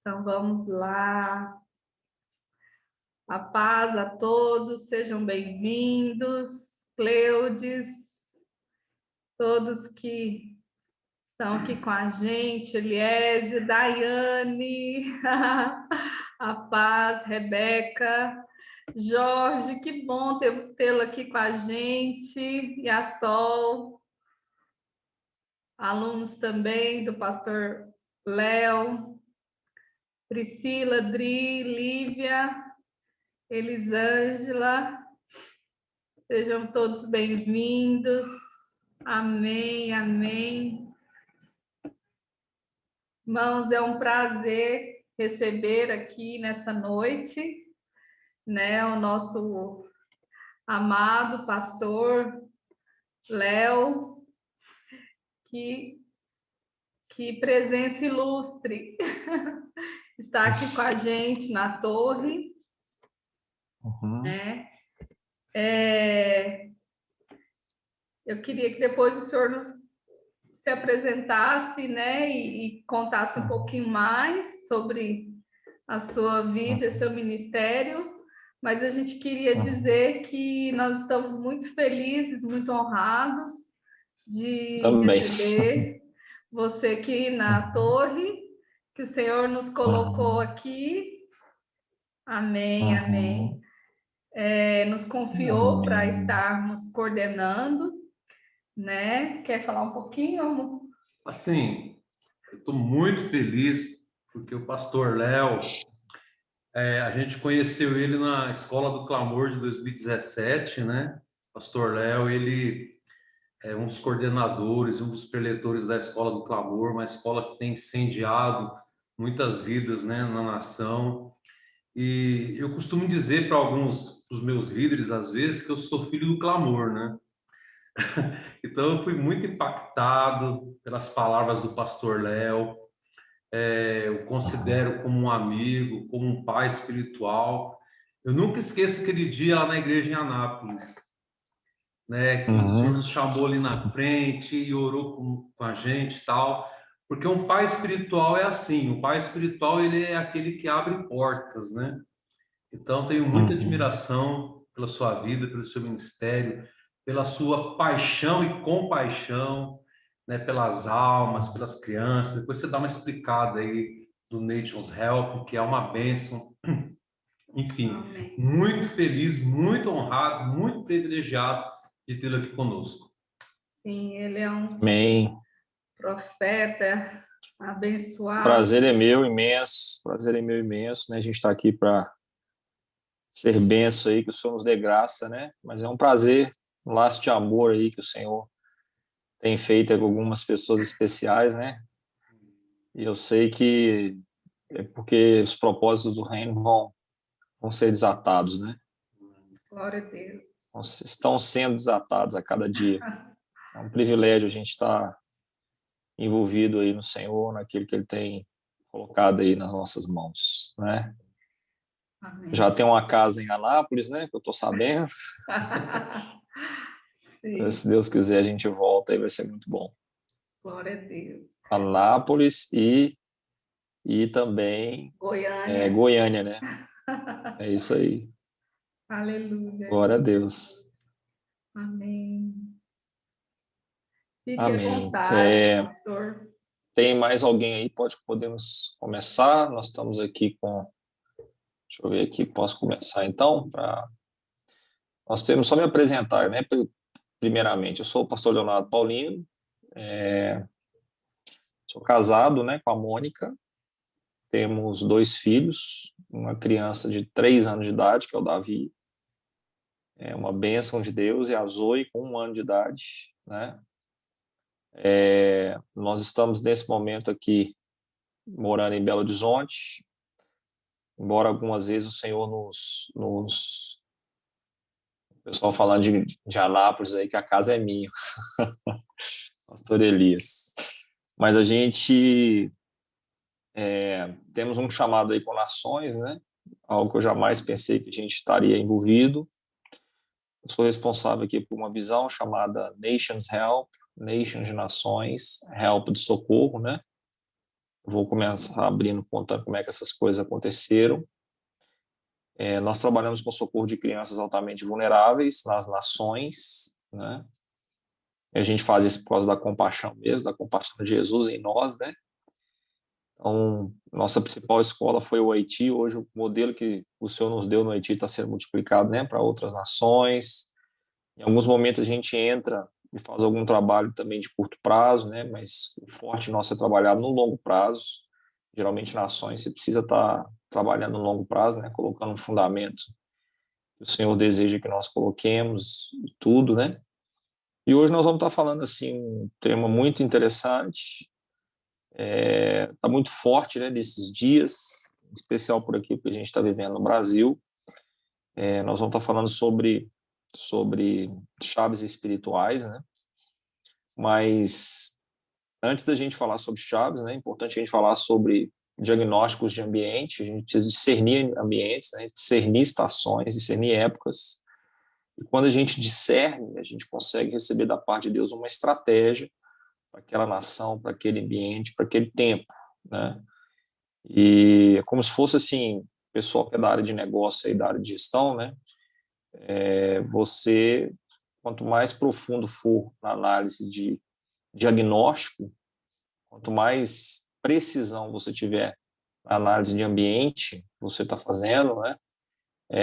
Então vamos lá. A paz a todos, sejam bem-vindos, Cleudes, todos que estão aqui com a gente, Eliésio, Daiane, a paz, Rebeca, Jorge, que bom tê-lo aqui com a gente, e a Sol, alunos também do pastor Léo, Priscila, Dri, Lívia, Elisângela, sejam todos bem-vindos. Amém, amém. Irmãos, é um prazer receber aqui nessa noite, né, o nosso amado pastor Léo, que presença ilustre, está aqui com a gente na torre, né? Eu queria que depois o senhor se apresentasse, né, e contasse um pouquinho mais sobre a sua vida, seu ministério, mas a gente queria dizer que nós estamos muito felizes, muito honrados de receber você aqui na torre, que o Senhor nos colocou aqui. Amém, amém. Nos confiou para estarmos coordenando, né? Quer falar um pouquinho, amor? Assim, eu estou muito feliz porque o pastor Léo, a gente conheceu ele na Escola do Clamor de 2017, né? Pastor Léo, ele é um dos coordenadores, um dos preletores da Escola do Clamor, uma escola que tem incendiado muitas vidas, né, na nação. E eu costumo dizer para alguns dos meus líderes, às vezes, que eu sou filho do clamor, né? Então, eu fui muito impactado pelas palavras do pastor Léo. Eu considero como um amigo, como um pai espiritual. Eu nunca esqueço aquele dia lá na igreja em Anápolis, né, que o senhor nos chamou ali na frente e orou com a gente e tal, porque um pai espiritual é assim, o pai espiritual ele é aquele que abre portas, né? Então, tenho muita admiração pela sua vida, pelo seu ministério, pela sua paixão e compaixão, né, pelas almas, pelas crianças. Depois você dá uma explicada aí do Nations Help, que é uma bênção. Enfim, Amém. muito feliz, muito honrado, muito privilegiado de tê-lo aqui conosco. Sim, ele é um Amém. profeta abençoado. Prazer é meu imenso, né? A gente está aqui para ser benção aí, que o Senhor nos dê graça, né? Mas é um prazer, um laço de amor aí que o Senhor tem feito com algumas pessoas especiais, né? E eu sei que é porque os propósitos do reino vão ser desatados, né? Glória a Deus. Estão sendo desatados a cada dia. É um privilégio a gente estar envolvido aí no Senhor, naquilo que Ele tem colocado aí nas nossas mãos, né? Amém. Já tem uma casa em Anápolis, né? Que eu estou sabendo. Sim. Se Deus quiser, a gente volta e vai ser muito bom. Glória a Deus. Anápolis e também Goiânia, né? É isso aí. Aleluia. Glória a Deus. Amém. Fique Amém. à vontade, pastor. Tem mais alguém aí? Podemos começar? Nós estamos aqui com... Deixa eu ver aqui, posso começar então? Nós temos só me apresentar, né? Primeiramente, eu sou o pastor Leonardo Paulino, sou casado, né, com a Mônica, temos 2 filhos, uma criança de 3 anos de idade, que é o Davi, é uma bênção de Deus, e a Zoe, com 1 ano de idade, né? Nós estamos nesse momento aqui morando em Belo Horizonte, embora algumas vezes o Senhor o pessoal falando de Anápolis aí, que a casa é minha, pastor Elias. Mas a gente temos um chamado aí com nações, né? Algo que eu jamais pensei que a gente estaria envolvido. Eu sou responsável aqui por uma visão chamada Nations Help, Nations de Nações, Help de socorro, né? vou começar abrindo, contando como é que essas coisas aconteceram. Nós trabalhamos com socorro de crianças altamente vulneráveis nas nações, né? E a gente faz isso por causa da compaixão mesmo, da compaixão de Jesus em nós, né? Então, nossa principal escola foi o Haiti. Hoje, o modelo que o Senhor nos deu no Haiti está sendo multiplicado, né, para outras nações. Em alguns momentos, a gente entra e faz algum trabalho também de curto prazo, né, mas o forte nosso é trabalhar no longo prazo. Geralmente, nações, você precisa estar trabalhando no longo prazo, né, colocando um fundamento que o Senhor deseja que nós coloquemos, tudo, né? E hoje nós vamos estar falando, assim, um tema muito interessante. Está muito forte, né, nesses dias, em especial por aqui que a gente está vivendo no Brasil. Nós vamos estar falando sobre chaves espirituais, né? Mas antes da gente falar sobre chaves, né, é importante a gente falar sobre diagnósticos de ambiente. A gente precisa discernir ambientes, né, discernir estações, discernir épocas. E quando a gente discerne, a gente consegue receber da parte de Deus uma estratégia para aquela nação, para aquele ambiente, para aquele tempo, né? E é como se fosse assim, o pessoal que é da área de negócio e da área de gestão, né? Você, quanto mais profundo for na análise de diagnóstico, quanto mais precisão você tiver na análise de ambiente que você está fazendo, né?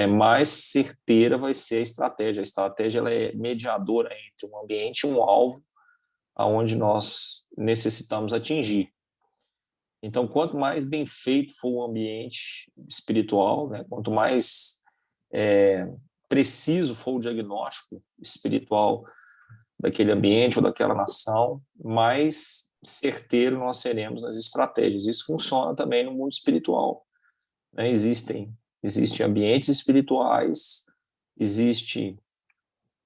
Mais certeira vai ser a estratégia. A estratégia ela é mediadora entre um ambiente e um alvo aonde nós necessitamos atingir. Então, quanto mais bem feito for o ambiente espiritual, né, quanto mais preciso for o diagnóstico espiritual daquele ambiente ou daquela nação, mais certeiro nós seremos nas estratégias. Isso funciona também no mundo espiritual, né? Existem ambientes espirituais, existem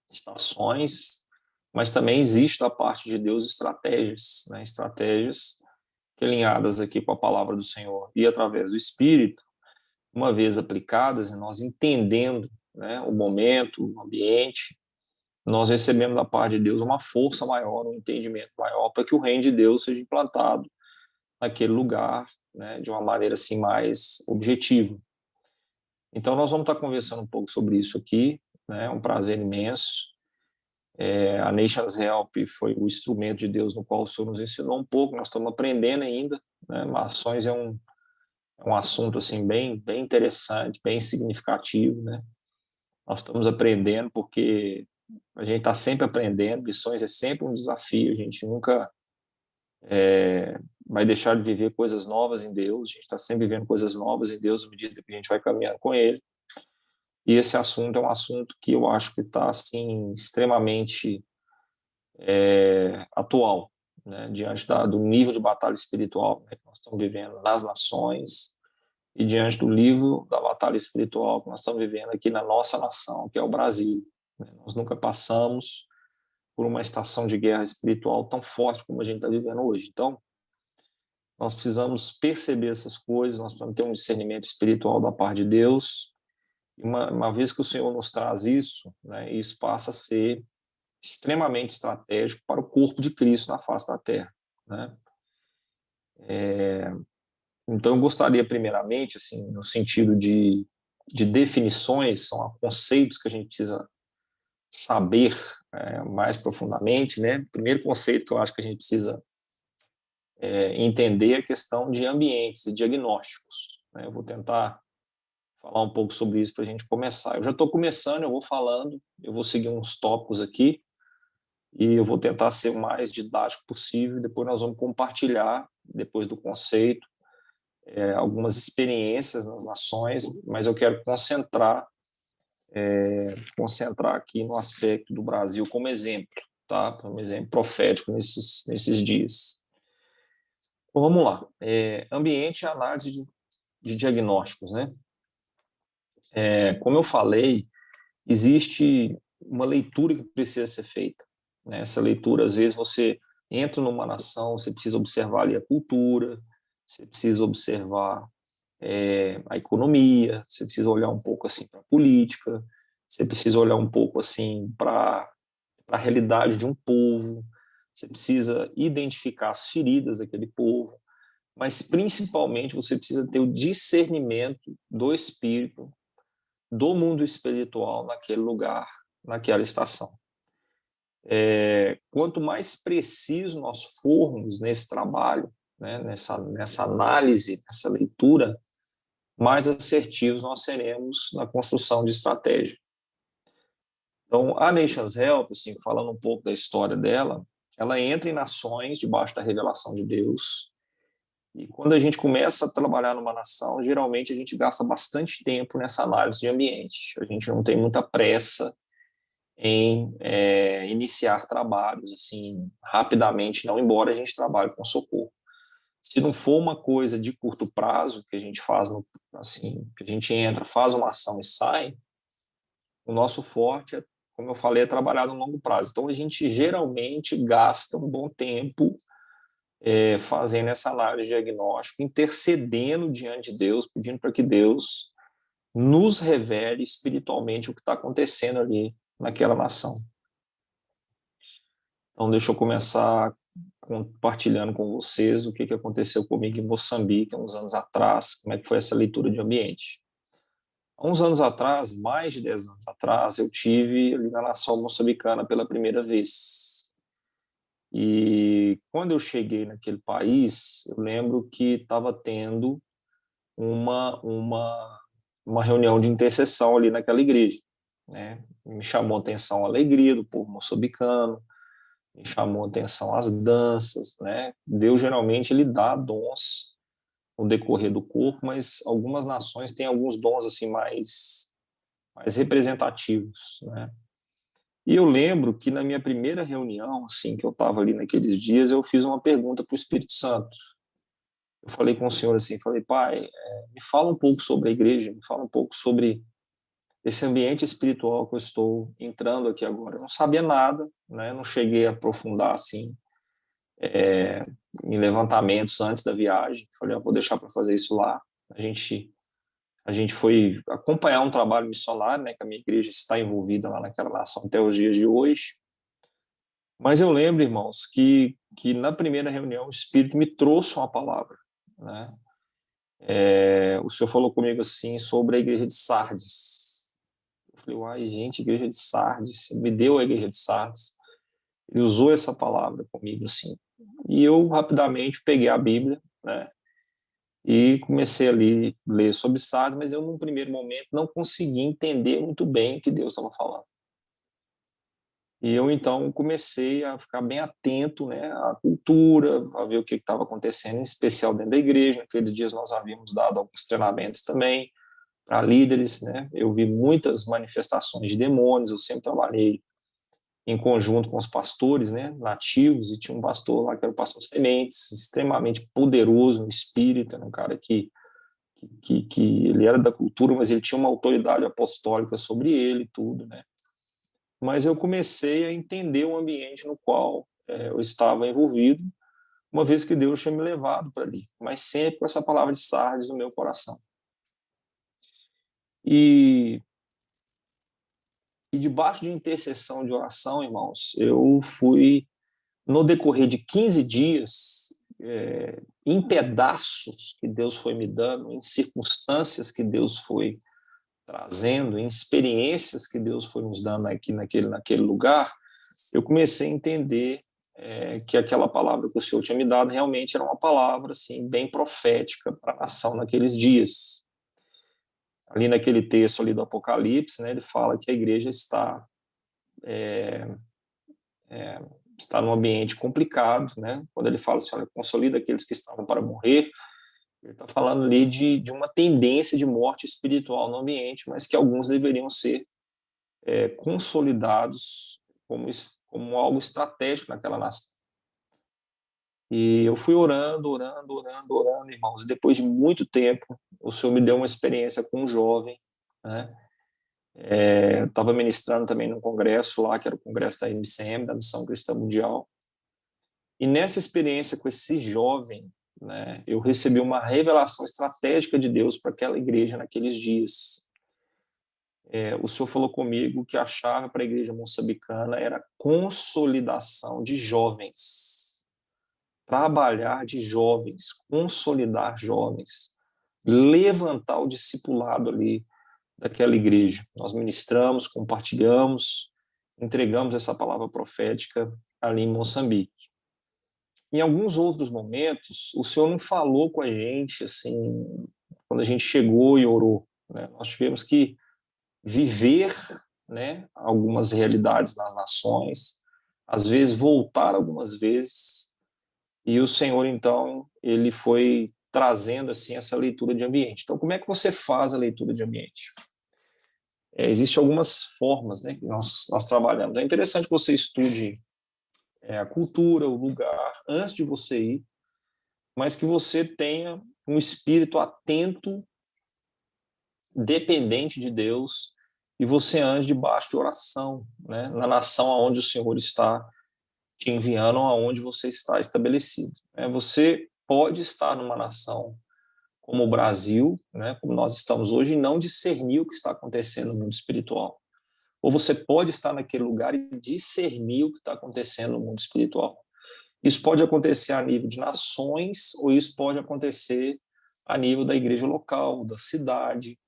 estações, mas também existe da parte de Deus estratégias, né? Estratégias que alinhadas aqui com a palavra do Senhor e através do Espírito, uma vez aplicadas e nós entendendo, né, o momento, o ambiente, nós recebemos da parte de Deus uma força maior, um entendimento maior para que o reino de Deus seja implantado naquele lugar, né, de uma maneira assim mais objetiva. Então nós vamos estar conversando um pouco sobre isso aqui, né, é um prazer imenso. A Nations Help foi o instrumento de Deus no qual o Senhor nos ensinou um pouco, nós estamos aprendendo ainda, né? Nações é um assunto assim bem interessante, bem significativo, né? Nós estamos aprendendo porque a gente está sempre aprendendo, missões é sempre um desafio, a gente nunca vai deixar de viver coisas novas em Deus, a gente está sempre vivendo coisas novas em Deus à medida que a gente vai caminhando com Ele. E esse assunto é um assunto que eu acho que está assim extremamente atual, né, diante do nível de batalha espiritual, né, que nós estamos vivendo nas nações e diante do nível da batalha espiritual que nós estamos vivendo aqui na nossa nação, que é o Brasil, né? Nós nunca passamos por uma estação de guerra espiritual tão forte como a gente está vivendo hoje. Então, nós precisamos perceber essas coisas, nós precisamos ter um discernimento espiritual da parte de Deus. E uma vez que o Senhor nos traz isso, né, isso passa a ser extremamente estratégico para o corpo de Cristo na face da Terra, né? Então, eu gostaria, primeiramente, assim, no sentido de definições, são conceitos que a gente precisa saber mais profundamente, né? O primeiro conceito que eu acho que a gente precisa entender é a questão de ambientes e diagnósticos, né? Eu vou tentar falar um pouco sobre isso para a gente começar. Eu já estou começando, eu vou falando, eu vou seguir uns tópicos aqui, e eu vou tentar ser o mais didático possível. Depois nós vamos compartilhar, depois do conceito, algumas experiências nas nações, mas eu quero concentrar aqui no aspecto do Brasil como exemplo, tá? Um exemplo profético nesses dias. Então, vamos lá. Ambiente e análise de diagnósticos, né? Como eu falei, existe uma leitura que precisa ser feita, né? Essa leitura, às vezes, você entra numa nação, você precisa observar ali a cultura, você precisa observar a economia, você precisa olhar um pouco assim para a política, você precisa olhar um pouco assim para a realidade de um povo, você precisa identificar as feridas daquele povo, mas principalmente você precisa ter o discernimento do espírito, do mundo espiritual naquele lugar, naquela estação. Quanto mais preciso nós formos nesse trabalho, né, nessa análise, nessa leitura, mais assertivos nós seremos na construção de estratégia. Então, a Nations Help, assim, falando um pouco da história dela, ela entra em nações debaixo da revelação de Deus. E quando a gente começa a trabalhar numa nação, geralmente a gente gasta bastante tempo nessa análise de ambiente. A gente não tem muita pressa em iniciar trabalhos assim rapidamente, não, embora a gente trabalhe com socorro. Se não for uma coisa de curto prazo que a gente faz, assim, que a gente entra, faz uma ação e sai, o nosso forte é, como eu falei, é trabalhar no longo prazo. Então a gente geralmente gasta um bom tempo fazendo essa análise diagnóstica, intercedendo diante de Deus, pedindo para que Deus nos revele espiritualmente o que está acontecendo ali naquela nação. Então, deixa eu começar compartilhando com vocês o que aconteceu comigo em Moçambique há uns anos atrás, como é que foi essa leitura de ambiente. Há uns anos atrás, mais de 10 anos atrás, eu tive ali na nação moçambicana pela primeira vez. E quando eu cheguei naquele país, eu lembro que estava tendo uma reunião de intercessão ali naquela igreja, né? Me chamou a atenção a alegria do povo moçambicano, me chamou a atenção as danças, né? Deus geralmente ele dá dons no decorrer do corpo, mas algumas nações têm alguns dons assim mais representativos, né? E eu lembro que na minha primeira reunião, assim, que eu estava ali naqueles dias, eu fiz uma pergunta para o Espírito Santo. Eu falei com o Senhor assim, falei, Pai, me fala um pouco sobre a igreja, me fala um pouco sobre esse ambiente espiritual que eu estou entrando aqui agora. Eu não sabia nada, né? Não cheguei a aprofundar assim em levantamentos antes da viagem. Falei, vou deixar para fazer isso lá. A gente foi acompanhar um trabalho missionário, né? Que a minha igreja está envolvida lá naquela nação até os dias de hoje. Mas eu lembro, irmãos, que na primeira reunião o Espírito me trouxe uma palavra, né? O Senhor falou comigo assim sobre a igreja de Sardes. Eu falei, uai, gente, igreja de Sardes, me deu a igreja de Sardes. Ele usou essa palavra comigo, assim. E eu rapidamente peguei a Bíblia, né? E comecei ali a ler sobre Sardes, mas eu, num primeiro momento, não consegui entender muito bem o que Deus estava falando. E eu, então, comecei a ficar bem atento, né, à cultura, a ver o que estava acontecendo, em especial dentro da igreja. Naqueles dias nós havíamos dado alguns treinamentos também para líderes, né? Eu vi muitas manifestações de demônios, eu sempre trabalhei em conjunto com os pastores, né, nativos, e tinha um pastor lá que era o pastor Sementes, extremamente poderoso no espírito, era um cara que ele era da cultura, mas ele tinha uma autoridade apostólica sobre ele e tudo, né? Mas eu comecei a entender o ambiente no qual eu estava envolvido, uma vez que Deus tinha me levado para ali, mas sempre com essa palavra de Sardes no meu coração. E debaixo de intercessão de oração, irmãos, eu fui, no decorrer de 15 dias, em pedaços que Deus foi me dando, em circunstâncias que Deus foi trazendo, em experiências que Deus foi nos dando aqui naquele lugar, eu comecei a entender que aquela palavra que o Senhor tinha me dado realmente era uma palavra assim bem profética para a nação naqueles dias. Ali naquele texto ali do Apocalipse, né, ele fala que a igreja está está num ambiente complicado, né? Quando ele fala assim, olha, consolida aqueles que estavam para morrer, ele está falando ali de uma tendência de morte espiritual no ambiente, mas que alguns deveriam ser consolidados como algo estratégico naquela nação. E eu fui orando, irmãos, e depois de muito tempo, o Senhor me deu uma experiência com um jovem, né? Eu estava ministrando também num congresso lá, que era o congresso da MCM, da Missão Cristã Mundial, e nessa experiência com esse jovem, né, eu recebi uma revelação estratégica de Deus para aquela igreja naqueles dias. O Senhor falou comigo que a chave para a igreja moçambicana era consolidação de jovens. trabalhar de jovens, consolidar jovens, levantar o discipulado ali daquela igreja. Nós ministramos, compartilhamos, entregamos essa palavra profética ali em Moçambique. Em alguns outros momentos, o Senhor não falou com a gente, assim, quando a gente chegou e orou, né? Nós tivemos que viver, né, algumas realidades nas nações, às vezes voltar algumas vezes, e o Senhor, então, ele foi trazendo, assim, essa leitura de ambiente. Então, como é que você faz a leitura de ambiente? Existem algumas formas, né, que nós trabalhamos. É interessante que você estude a cultura, o lugar, antes de você ir, mas que você tenha um espírito atento, dependente de Deus, e você ande debaixo de oração, né, na nação aonde o Senhor está te enviando, aonde você está estabelecido. Você pode estar numa nação como o Brasil, né, como nós estamos hoje, e não discernir o que está acontecendo no mundo espiritual. Ou você pode estar naquele lugar e discernir o que está acontecendo no mundo espiritual. Isso pode acontecer a nível de nações, ou isso pode acontecer a nível da igreja local, da cidade,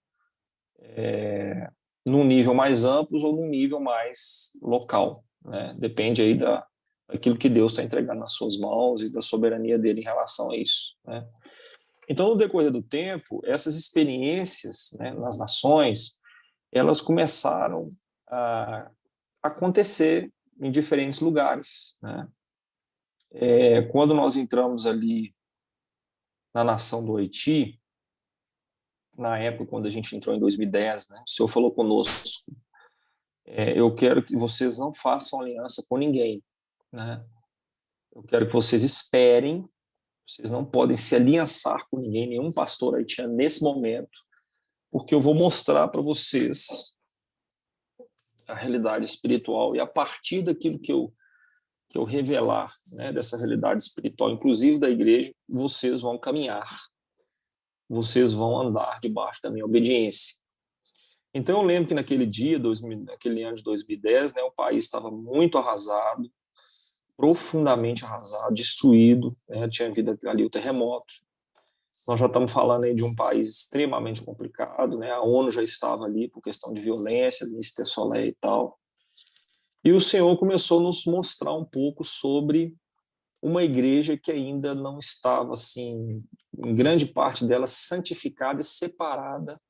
num nível mais amplo ou num nível mais local, né? Depende aí daquilo que Deus está entregando nas suas mãos e da soberania dele em relação a isso, né? Então, no decorrer do tempo, essas experiências, né, nas nações, elas começaram a acontecer em diferentes lugares, né? Quando nós entramos ali na nação do Haiti, na época, quando a gente entrou em 2010, né, o Senhor falou conosco, eu quero que vocês não façam aliança com ninguém, né? Eu quero que vocês esperem, vocês não podem se aliançar com ninguém, nenhum pastor haitiano nesse momento, porque eu vou mostrar para vocês a realidade espiritual, e a partir daquilo que eu revelar, né, dessa realidade espiritual, inclusive da igreja, vocês vão caminhar, vocês vão andar debaixo da minha obediência. Então eu lembro que naquele dia, naquele ano de 2010, né, o país estava muito arrasado, profundamente arrasado, destruído, né, tinha havido ali o terremoto. Nós já estamos falando aí de um país extremamente complicado, né, a ONU já estava ali por questão de violência, Ministério Solé e tal. E o Senhor começou a nos mostrar um pouco sobre uma igreja que ainda não estava, assim, em grande parte dela, santificada e separada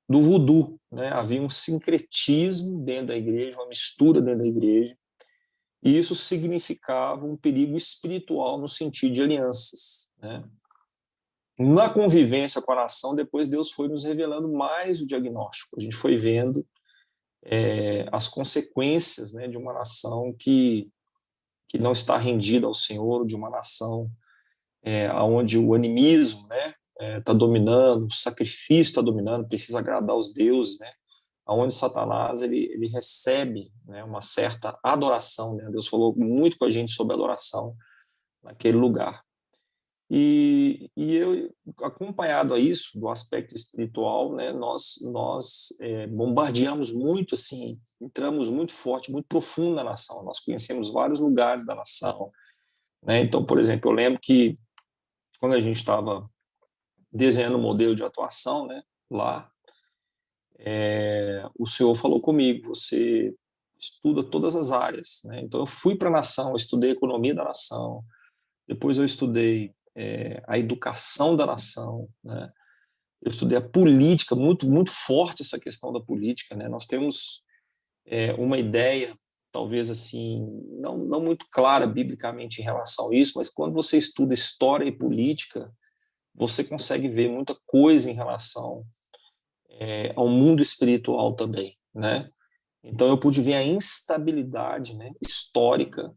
do voodoo, né? Havia um sincretismo dentro da igreja, uma mistura dentro da igreja, e isso significava um perigo espiritual no sentido de alianças, né? Na convivência com a nação, depois Deus foi nos revelando mais o diagnóstico. A gente foi vendo as consequências, né, de uma nação que não está rendida ao Senhor, de uma nação onde o animismo, né, está dominando, o sacrifício está dominando, precisa agradar os deuses, né, onde Satanás ele recebe, né, uma certa adoração, né? Deus falou muito com a gente sobre adoração naquele lugar. E eu, acompanhado a isso, do aspecto espiritual, né, nós bombardeamos muito, assim, entramos muito forte, muito profundo na nação, nós conhecemos vários lugares da nação, né? Então, por exemplo, eu lembro que quando a gente estava desenhando o modelo de atuação, né, lá, o Senhor falou comigo, você estuda todas as áreas, né? Então eu fui para a nação, eu estudei a economia da nação, depois eu estudei a educação da nação, né? Eu estudei a política, muito muito forte essa questão da política, né? Nós temos uma ideia, talvez assim, não muito clara biblicamente em relação a isso, mas quando você estuda história e política, você consegue ver muita coisa em relação ao mundo espiritual também, né? Então eu pude ver a instabilidade, né, histórica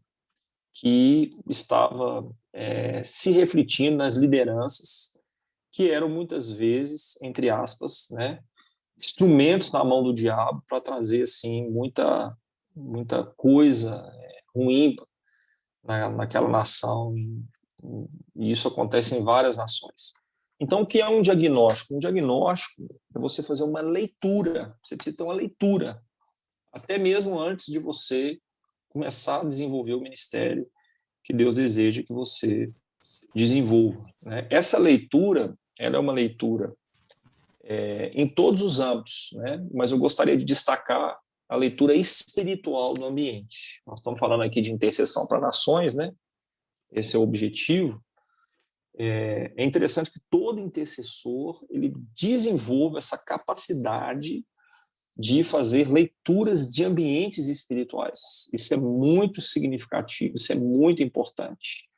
que estava se refletindo nas lideranças, que eram muitas vezes, entre aspas, né, instrumentos na mão do diabo para trazer assim muita coisa ruim naquela nação, e isso acontece em várias nações. Então, o que é um diagnóstico? Um diagnóstico é você fazer uma leitura, você precisa ter uma leitura, até mesmo antes de você começar a desenvolver o ministério, que Deus deseja que você desenvolva, né? Essa leitura, ela é uma leitura em todos os âmbitos, né? Mas eu gostaria de destacar a leitura espiritual no ambiente. Nós estamos falando aqui de intercessão para nações, né? Esse é o objetivo. É interessante que todo intercessor ele desenvolva essa capacidade de fazer leituras de ambientes espirituais. Isso é muito significativo, isso é muito importante.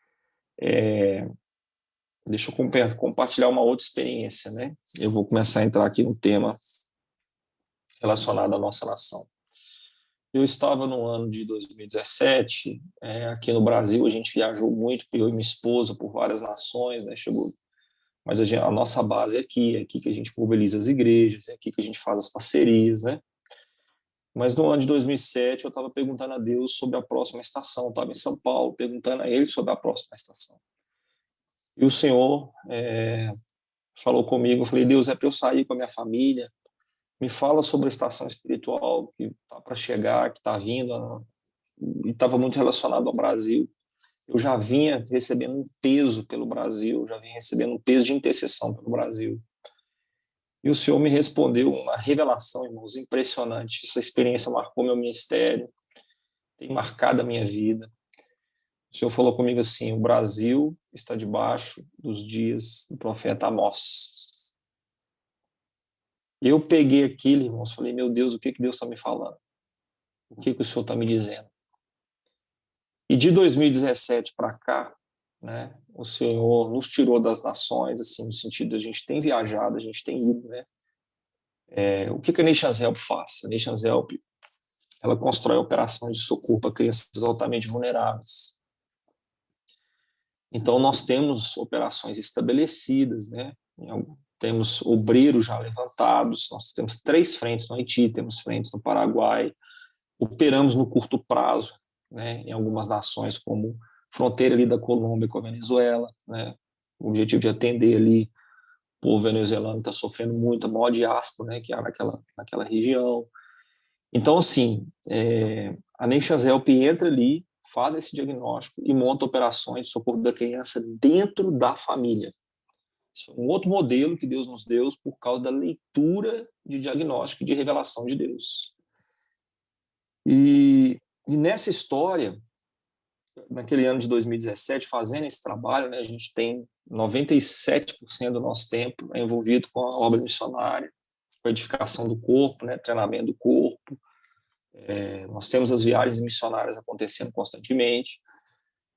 Deixa eu compartilhar uma outra experiência, né? Eu vou começar a entrar aqui no tema relacionado à nossa nação. Eu estava no ano de 2017, aqui no Brasil, a gente viajou muito, eu e minha esposa, por várias nações, né? Mas a nossa base é aqui que a gente mobiliza as igrejas, é aqui que a gente faz as parcerias, né? Mas no ano de 2007, eu estava perguntando a Deus sobre a próxima estação. Eu estava em São Paulo, perguntando a Ele sobre a próxima estação. E o Senhor falou comigo, eu falei, Deus, é para eu sair com a minha família, me fala sobre a estação espiritual que está para chegar, que está vindo, e estava muito relacionado ao Brasil. Eu já vinha recebendo um peso pelo Brasil, já vinha recebendo um peso de intercessão pelo Brasil. E o Senhor me respondeu uma revelação, irmãos, impressionante. Essa experiência marcou meu ministério, tem marcado a minha vida. O Senhor falou comigo assim, o Brasil está debaixo dos dias do profeta Amós. Eu peguei aquilo, irmãos, falei, meu Deus, o que Deus está me falando? O que o Senhor está me dizendo? E de 2017 para cá, né, o Senhor nos tirou das nações, assim, no sentido de a gente tem viajado, a gente tem ido, né? O que a Nations Help faz? A Nations Help, ela constrói operações de socorro para crianças altamente vulneráveis. Então, nós temos operações estabelecidas, né? Temos obreiros já levantados, nós temos 3 frentes no Haiti, temos frentes no Paraguai, operamos no curto prazo, né, em algumas nações como fronteira ali da Colômbia com a Venezuela, né, o objetivo de atender ali o povo venezuelano está sofrendo muito, a maior diáspora, né, que há naquela região. Então, assim, a Nations Help entra ali, faz esse diagnóstico e monta operações de socorro da criança dentro da família. Isso é um outro modelo que Deus nos deu por causa da leitura de diagnóstico e de revelação de Deus. E nessa história, naquele ano de 2017, fazendo esse trabalho, né, a gente tem 97% do nosso tempo envolvido com a obra missionária, com a edificação do corpo, né, treinamento do corpo. Nós temos as viagens missionárias acontecendo constantemente.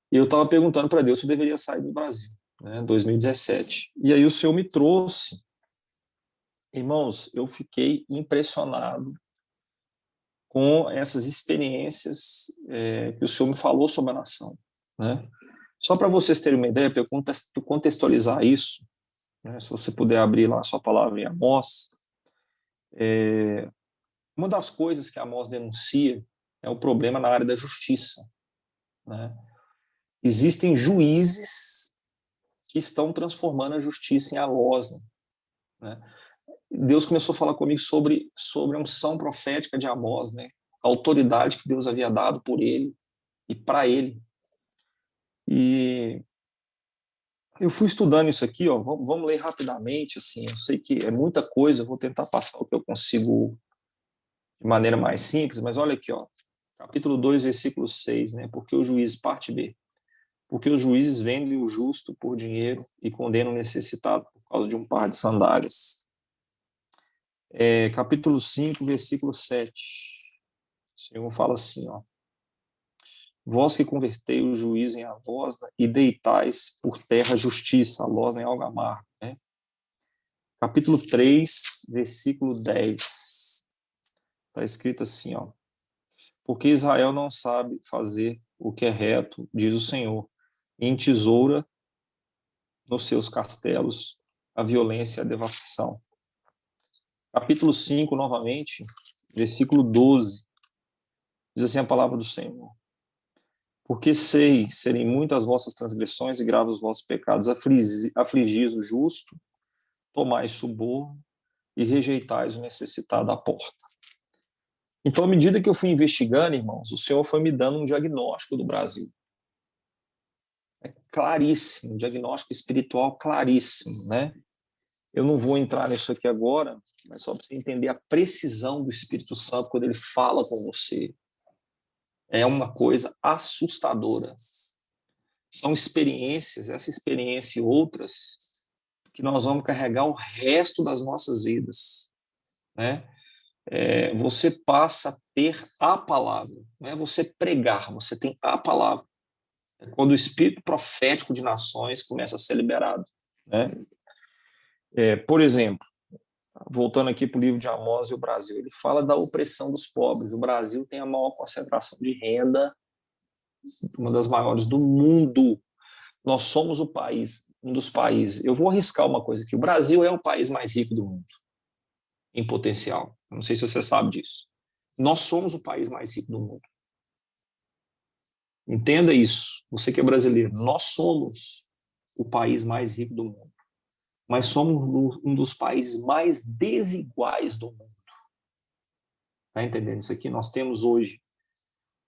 E eu estava perguntando para Deus se eu deveria sair do Brasil, né, 2017. E aí o Senhor me trouxe. Irmãos, eu fiquei impressionado com essas experiências que o Senhor me falou sobre a nação, né? Só para vocês terem uma ideia, para eu contextualizar isso, né, se você puder abrir lá a sua palavra em Amós, uma das coisas que Amós denuncia é o problema na área da justiça, né? Existem juízes que estão transformando a justiça em algoz, né? Deus começou a falar comigo sobre a unção profética de Amós, né? A autoridade que Deus havia dado por ele e para ele. E eu fui estudando isso aqui, ó, vamos ler rapidamente, assim, eu sei que é muita coisa, eu vou tentar passar o que eu consigo de maneira mais simples, mas olha aqui, ó, capítulo 2, versículo 6, né? Porque o juiz, parte B, porque os juízes vendem o justo por dinheiro e condenam o necessitado por causa de um par de sandálias. Capítulo 5, versículo 7. O Senhor fala assim, ó. Vós que convertei o juízo em algozna e deitais por terra a justiça, algozna em algo amargo, né? Capítulo 3, versículo 10. Está escrito assim, ó. Porque Israel não sabe fazer o que é reto, diz o Senhor, e entesoura nos seus castelos a violência e a devastação. Capítulo 5, novamente, versículo 12, diz assim a palavra do Senhor. Porque sei serem muitas vossas transgressões e graves os vossos pecados, afligis o justo, tomais suborno e rejeitais o necessitado à porta. Então, à medida que eu fui investigando, irmãos, o Senhor foi me dando um diagnóstico do Brasil. Claríssimo, um diagnóstico espiritual claríssimo, né? Eu não vou entrar nisso aqui agora, mas só para você entender a precisão do Espírito Santo quando ele fala com você. É uma coisa assustadora. São experiências, essa experiência e outras, que nós vamos carregar o resto das nossas vidas, né? Você passa a ter a palavra, não é você pregar, você tem a palavra. É quando o espírito profético de nações começa a ser liberado, né? Por exemplo, voltando aqui para o livro de Amós e o Brasil, ele fala da opressão dos pobres. O Brasil tem a maior concentração de renda, uma das maiores do mundo. Nós somos o país, um dos países. Eu vou arriscar uma coisa aqui. O Brasil é o país mais rico do mundo, em potencial. Não sei se você sabe disso. Nós somos o país mais rico do mundo. Entenda isso. Você que é brasileiro, nós somos o país mais rico do mundo. Mas somos um dos países mais desiguais do mundo. Está entendendo isso aqui? Nós temos hoje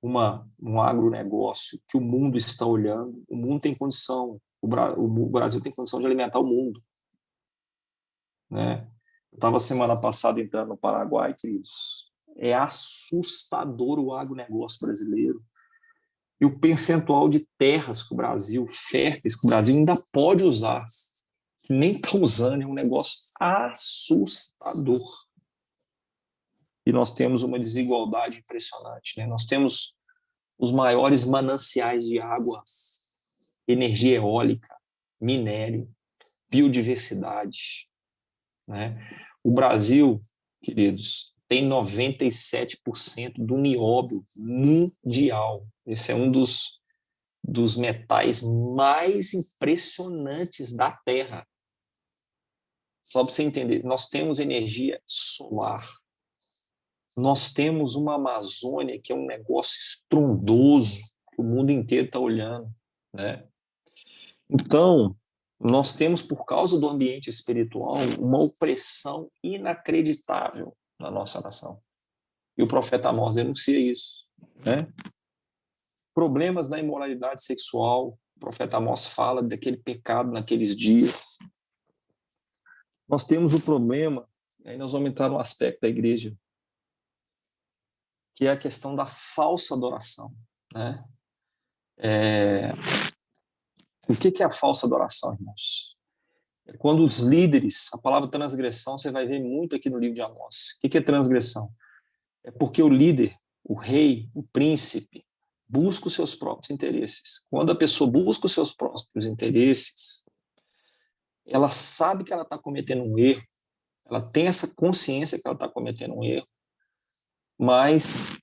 um agronegócio que o mundo está olhando, o mundo tem condição, o Brasil tem condição de alimentar o mundo. Né? Eu estava semana passada entrando no Paraguai, queridos. É assustador o agronegócio brasileiro. E o percentual de terras que o Brasil, férteis, que o Brasil ainda pode usar, que nem está usando, é um negócio assustador. E nós temos uma desigualdade impressionante, né? Nós temos os maiores mananciais de água, energia eólica, minério, biodiversidade, né? O Brasil, queridos, tem 97% do nióbio mundial. Esse é um dos metais mais impressionantes da Terra. Só para você entender, nós temos energia solar. Nós temos uma Amazônia que é um negócio estrondoso, que o mundo inteiro está olhando, né? Então, nós temos, por causa do ambiente espiritual, uma opressão inacreditável na nossa nação. E o profeta Amós denuncia isso, né? Problemas da imoralidade sexual, o profeta Amós fala daquele pecado naqueles dias. Nós temos o problema, aí nós vamos entrar no aspecto da igreja, que é a questão da falsa adoração, né? O que é a falsa adoração, irmãos? É quando os líderes, a palavra transgressão, você vai ver muito aqui no livro de Amós. O que é transgressão? É porque o líder, o rei, o príncipe, busca os seus próprios interesses. Quando a pessoa busca os seus próprios interesses, ela sabe que ela está cometendo um erro, ela tem essa consciência que ela está cometendo um erro, mas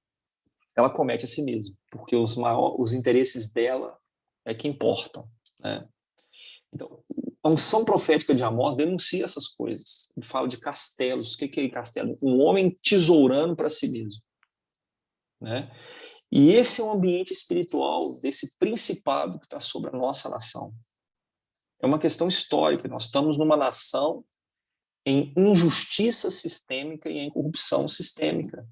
ela comete a si mesma, porque os interesses dela é que importam, né? Então, a unção profética de Amós denuncia essas coisas. Ele fala de castelos. O que é castelo? Um homem tesourando para si mesmo, né? E esse é o ambiente espiritual desse principado que está sobre a nossa nação. É uma questão histórica. Nós estamos numa nação em injustiça sistêmica e em corrupção sistêmica,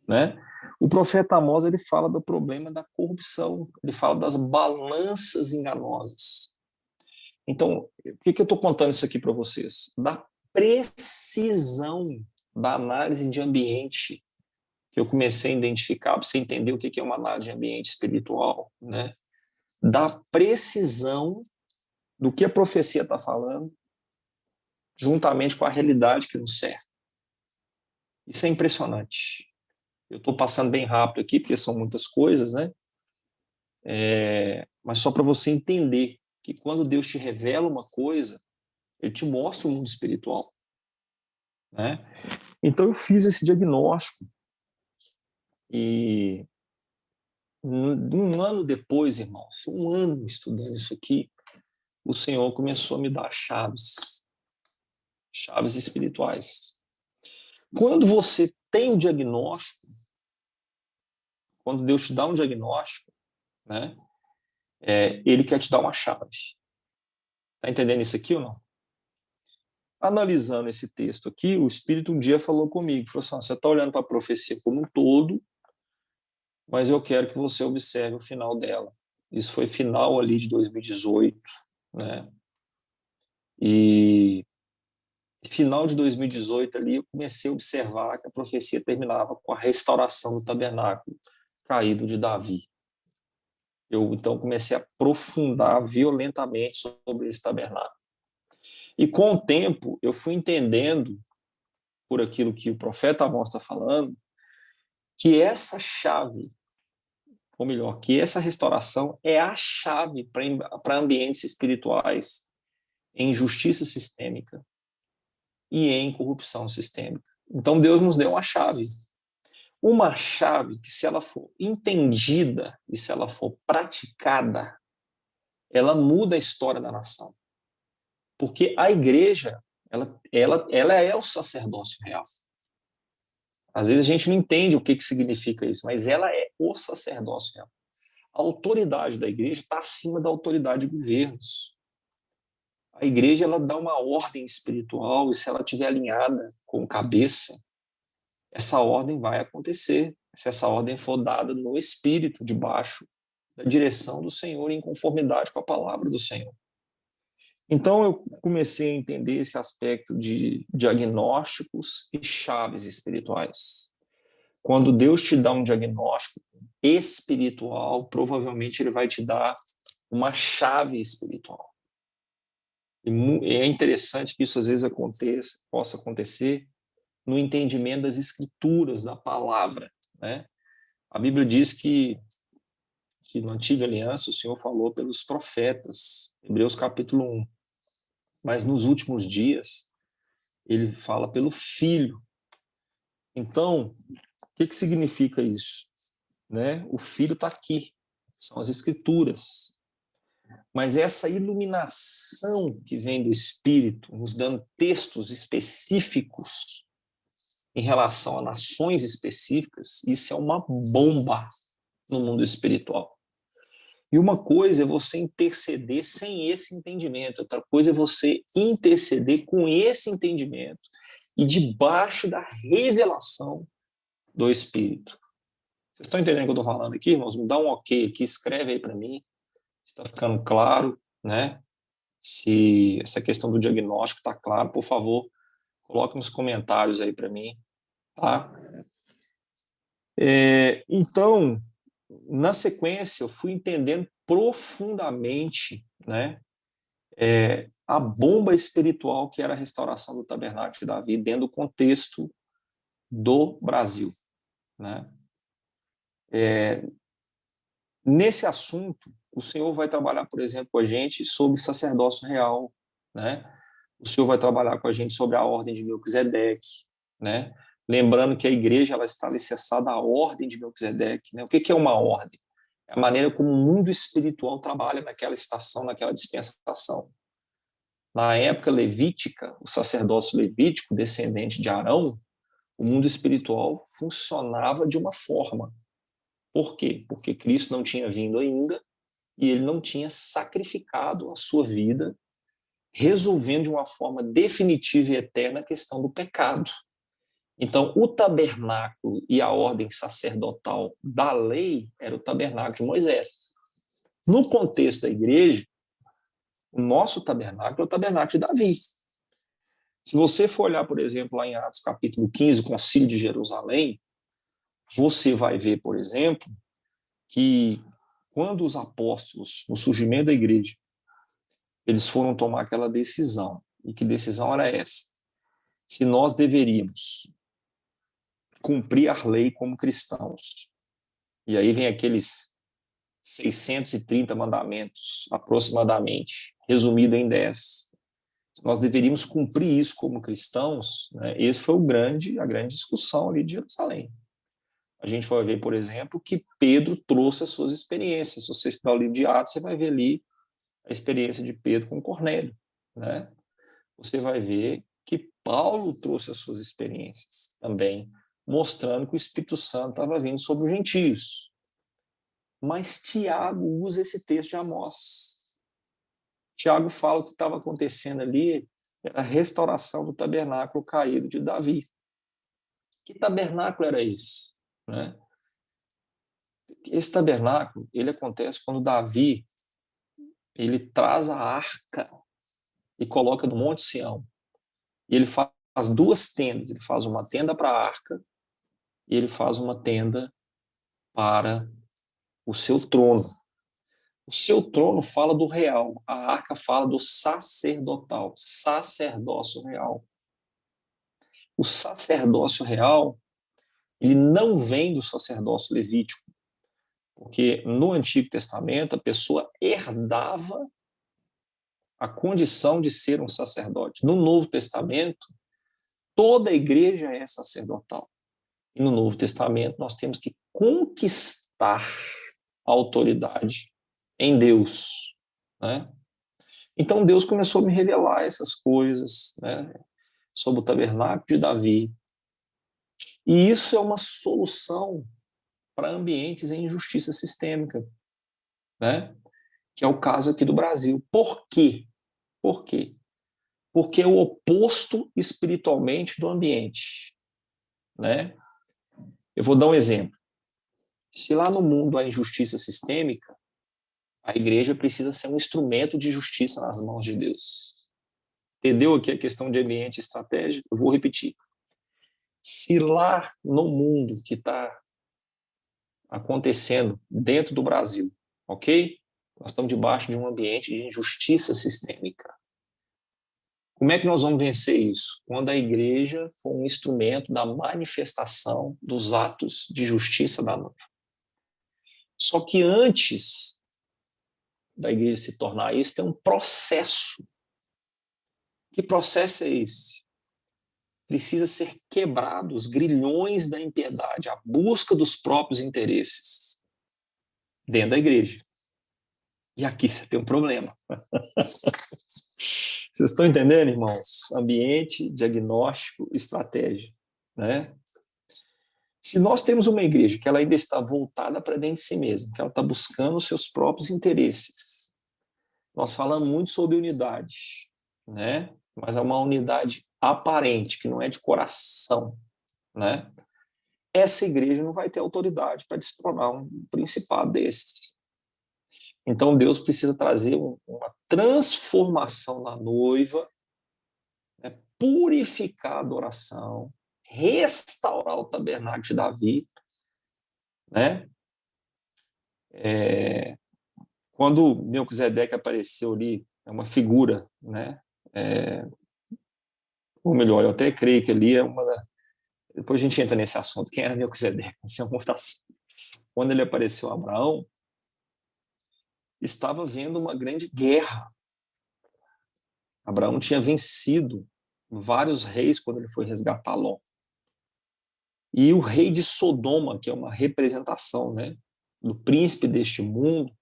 né? O profeta Amós, ele fala do problema da corrupção, ele fala das balanças enganosas. Então, por que eu estou contando isso aqui para vocês? Da precisão da análise de ambiente que eu comecei a identificar, para você entender o que é uma análise de ambiente espiritual, né? Da precisão do que a profecia está falando, juntamente com a realidade que nos cerca. Isso é impressionante. Eu estou passando bem rápido aqui, porque são muitas coisas, né? Mas só para você entender que quando Deus te revela uma coisa, Ele te mostra o mundo espiritual, né? Então eu fiz esse diagnóstico e um ano depois, irmãos, um ano estudando isso aqui, o Senhor começou a me dar chaves espirituais. Quando você tem um diagnóstico, quando Deus te dá um diagnóstico, né? Ele quer te dar uma chave. Está entendendo isso aqui ou não? Analisando esse texto aqui, o Espírito um dia falou comigo, falou assim, você está olhando para a profecia como um todo, mas eu quero que você observe o final dela. Isso foi final ali de 2018, né? E final de 2018 ali eu comecei a observar que a profecia terminava com a restauração do tabernáculo caído de Davi. Eu então comecei a aprofundar violentamente sobre esse tabernáculo. E com o tempo eu fui entendendo, por aquilo que o profeta Amós está falando, que essa chave, ou melhor, que essa restauração é a chave para ambientes espirituais em justiça sistêmica e em corrupção sistêmica. Então Deus nos deu uma chave que, se ela for entendida e se ela for praticada, ela muda a história da nação. Porque a igreja, ela é o sacerdócio real. Às vezes a gente não entende o que significa isso, mas ela é o sacerdócio real. A autoridade da igreja está acima da autoridade de governos. A igreja, ela dá uma ordem espiritual, e se ela estiver alinhada com cabeça, essa ordem vai acontecer, se essa ordem for dada no Espírito, debaixo da direção do Senhor, em conformidade com a palavra do Senhor. Então, eu comecei a entender esse aspecto de diagnósticos e chaves espirituais. Quando Deus te dá um diagnóstico espiritual, provavelmente Ele vai te dar uma chave espiritual. E é interessante que isso às vezes possa acontecer no entendimento das escrituras, da palavra, né? A Bíblia diz que na antiga aliança o Senhor falou pelos profetas, Hebreus capítulo 1, mas nos últimos dias ele fala pelo Filho. Então, o que significa isso? Né? O Filho está aqui, são as escrituras. Mas essa iluminação que vem do Espírito, nos dando textos específicos em relação a nações específicas, isso é uma bomba no mundo espiritual. E uma coisa é você interceder sem esse entendimento, outra coisa é você interceder com esse entendimento e debaixo da revelação do Espírito. Vocês estão entendendo o que eu estou falando aqui, irmãos? Me dá um ok aqui, escreve aí para mim, está ficando claro, né? Se essa questão do diagnóstico está claro, por favor, coloque nos comentários aí para mim, tá? Então, na sequência, eu fui entendendo profundamente, né, a bomba espiritual que era a restauração do tabernáculo de Davi dentro do contexto do Brasil, né? Nesse assunto, o Senhor vai trabalhar, por exemplo, com a gente sobre sacerdócio real, né? O Senhor vai trabalhar com a gente sobre a ordem de Melquisedeque, né? Lembrando que a igreja, ela está alicerçada à ordem de Melquisedeque, né? O que é uma ordem? É a maneira como o mundo espiritual trabalha naquela estação, naquela dispensação. Na época levítica, o sacerdócio levítico, descendente de Arão, o mundo espiritual funcionava de uma forma. Por quê? Porque Cristo não tinha vindo ainda e ele não tinha sacrificado a sua vida, resolvendo de uma forma definitiva e eterna a questão do pecado. Então, o tabernáculo e a ordem sacerdotal da lei era o tabernáculo de Moisés. No contexto da igreja, o nosso tabernáculo é o tabernáculo de Davi. Se você for olhar, por exemplo, lá em Atos capítulo 15, o Concílio de Jerusalém, você vai ver, por exemplo, que quando os apóstolos, no surgimento da igreja, eles foram tomar aquela decisão, e que decisão era essa? Se nós deveríamos cumprir a lei como cristãos, e aí vem aqueles 630 mandamentos, aproximadamente, resumido em 10. Se nós deveríamos cumprir isso como cristãos, né, esse foi a grande discussão ali de Jerusalém. A gente vai ver, por exemplo, que Pedro trouxe as suas experiências. Se você estudar o livro de Atos, você vai ver ali a experiência de Pedro com Cornélio, né? Você vai ver que Paulo trouxe as suas experiências também, mostrando que o Espírito Santo estava vindo sobre os gentios. Mas Tiago usa esse texto de Amós. Tiago fala que o que estava acontecendo ali era a restauração do tabernáculo caído de Davi. Que tabernáculo era esse? Né? Esse tabernáculo, ele acontece quando Davi, ele traz a arca e coloca no Monte Sião. E ele faz duas tendas. Ele faz uma tenda para a arca e ele faz uma tenda para o seu trono. O seu trono fala do real, a arca fala do sacerdotal, sacerdócio real. O sacerdócio real, ele não vem do sacerdócio levítico, porque no Antigo Testamento a pessoa herdava a condição de ser um sacerdote. No Novo Testamento, toda a igreja é sacerdotal. E no Novo Testamento nós temos que conquistar a autoridade em Deus, né? Então Deus começou a me revelar essas coisas, né, sobre o tabernáculo de Davi. E isso é uma solução para ambientes em injustiça sistêmica, né? Que é o caso aqui do Brasil. Por quê? Por quê? Porque é o oposto espiritualmente do ambiente, né? Eu vou dar um exemplo. Se lá no mundo há injustiça sistêmica, a igreja precisa ser um instrumento de justiça nas mãos de Deus. Entendeu aqui a questão de ambiente estratégico? Eu vou repetir. Se lá no mundo que está acontecendo dentro do Brasil, ok? Nós estamos debaixo de um ambiente de injustiça sistêmica. Como é que nós vamos vencer isso? Quando a igreja for um instrumento da manifestação dos atos de justiça da noiva. Só que antes da igreja se tornar isso, tem um processo. Que processo é esse? Precisa ser quebrado os grilhões da impiedade, a busca dos próprios interesses dentro da igreja. E aqui você tem um problema. Vocês estão entendendo, irmãos? Ambiente, diagnóstico, estratégia, né? Se nós temos uma igreja que ela ainda está voltada para dentro de si mesma, que ela está buscando os seus próprios interesses, nós falamos muito sobre unidade, né? Mas é uma unidade aparente, que não é de coração, né? Essa igreja não vai ter autoridade para destronar um principado desse. Então Deus precisa trazer uma transformação na noiva, né? Purificar a adoração, restaurar o tabernáculo de Davi, né? Quando Melquisedeque apareceu ali, é uma figura, né? Ou melhor, eu até creio que ali é uma da... Depois a gente entra nesse assunto, quem era Melquisedeque? Quando ele apareceu a Abraão, estava havendo uma grande guerra. Abraão tinha vencido vários reis quando ele foi resgatar Ló. E o rei de Sodoma, que é uma representação, né, do príncipe deste mundo,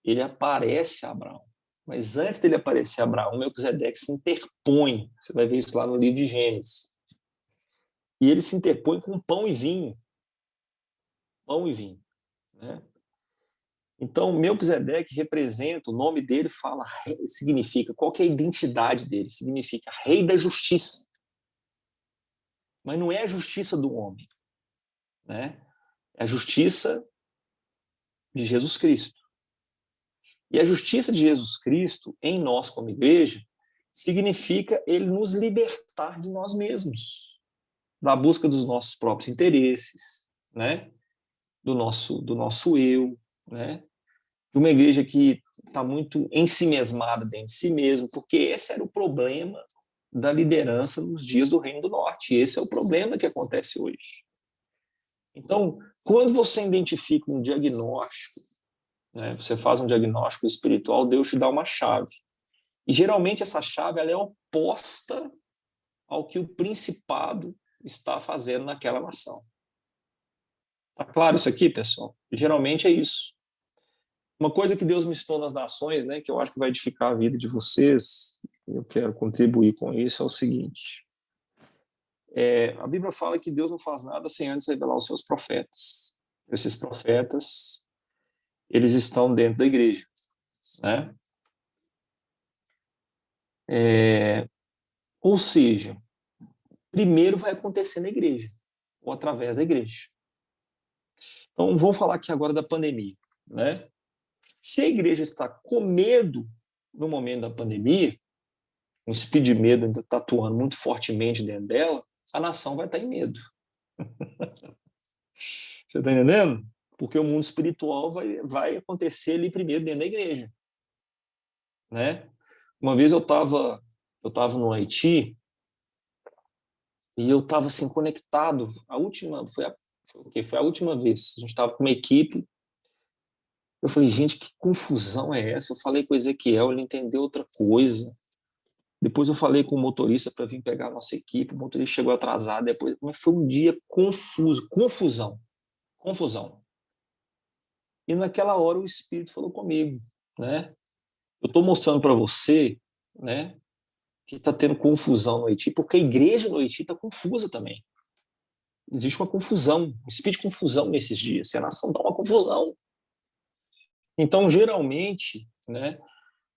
ele aparece a Abraão. Mas antes dele aparecer a Abraão, Melquisedeque se interpõe. Você vai ver isso lá no livro de Gênesis. E ele se interpõe com pão e vinho. Pão e vinho, né? Então, Melquisedeque representa, o nome dele fala, significa, qual que é a identidade dele? Significa rei da justiça. Mas não é a justiça do homem, né? É a justiça de Jesus Cristo. E a justiça de Jesus Cristo, em nós como igreja, significa ele nos libertar de nós mesmos, da busca dos nossos próprios interesses, né? Do nosso eu, né? De uma igreja que está muito ensimesmada dentro de si mesmo, porque esse era o problema da liderança nos dias do Reino do Norte. E esse é o problema que acontece hoje. Então, quando você identifica um diagnóstico, né, você faz um diagnóstico espiritual, Deus te dá uma chave. E geralmente essa chave ela é oposta ao que o principado está fazendo naquela nação. Tá claro isso aqui, pessoal? Geralmente é isso. Uma coisa que Deus me ensinou nas nações, né, que eu acho que vai edificar a vida de vocês, eu quero contribuir com isso, é o seguinte. A Bíblia fala que Deus não faz nada sem antes revelar os seus profetas. Esses profetas, eles estão dentro da igreja, né? Ou seja, primeiro vai acontecer na igreja, ou através da igreja. Então, vamos falar aqui agora da pandemia, né? Se a igreja está com medo no momento da pandemia, um espírito de medo ainda está atuando muito fortemente dentro dela, a nação vai estar em medo. Você está entendendo? Porque o mundo espiritual vai acontecer ali primeiro dentro da igreja, né? Uma vez eu estava no Haiti e eu estava assim conectado. Foi a última vez. A gente estava com uma equipe. Eu falei, gente, que confusão é essa? Eu falei com o Ezequiel, ele entendeu outra coisa. Depois eu falei com o motorista para vir pegar a nossa equipe. O motorista chegou atrasado. Mas foi um dia confuso, confusão. E naquela hora o Espírito falou comigo, né? Eu estou mostrando para você, né, que está tendo confusão no Haiti, porque a igreja no Haiti está confusa também. Existe uma confusão, um espírito de confusão nesses dias. Se a nação dá uma confusão. Então, geralmente, né,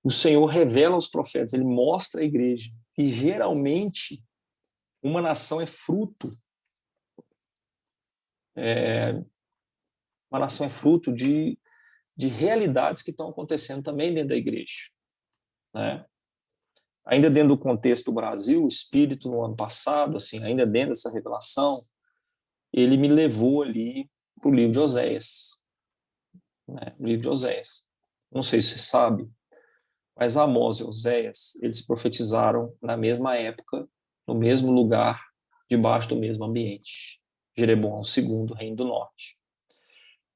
o Senhor revela aos profetas, ele mostra a igreja. E, geralmente, uma nação é fruto. Uma nação é fruto de realidades que estão acontecendo também dentro da igreja, né? Ainda dentro do contexto do Brasil, o Espírito, no ano passado, assim, ainda dentro dessa revelação, ele me levou ali para o livro de Oséias, né? O livro de Oséias. Não sei se você sabe, mas Amós e Oséias, eles profetizaram na mesma época, no mesmo lugar, debaixo do mesmo ambiente. Jeroboão II, reino do norte.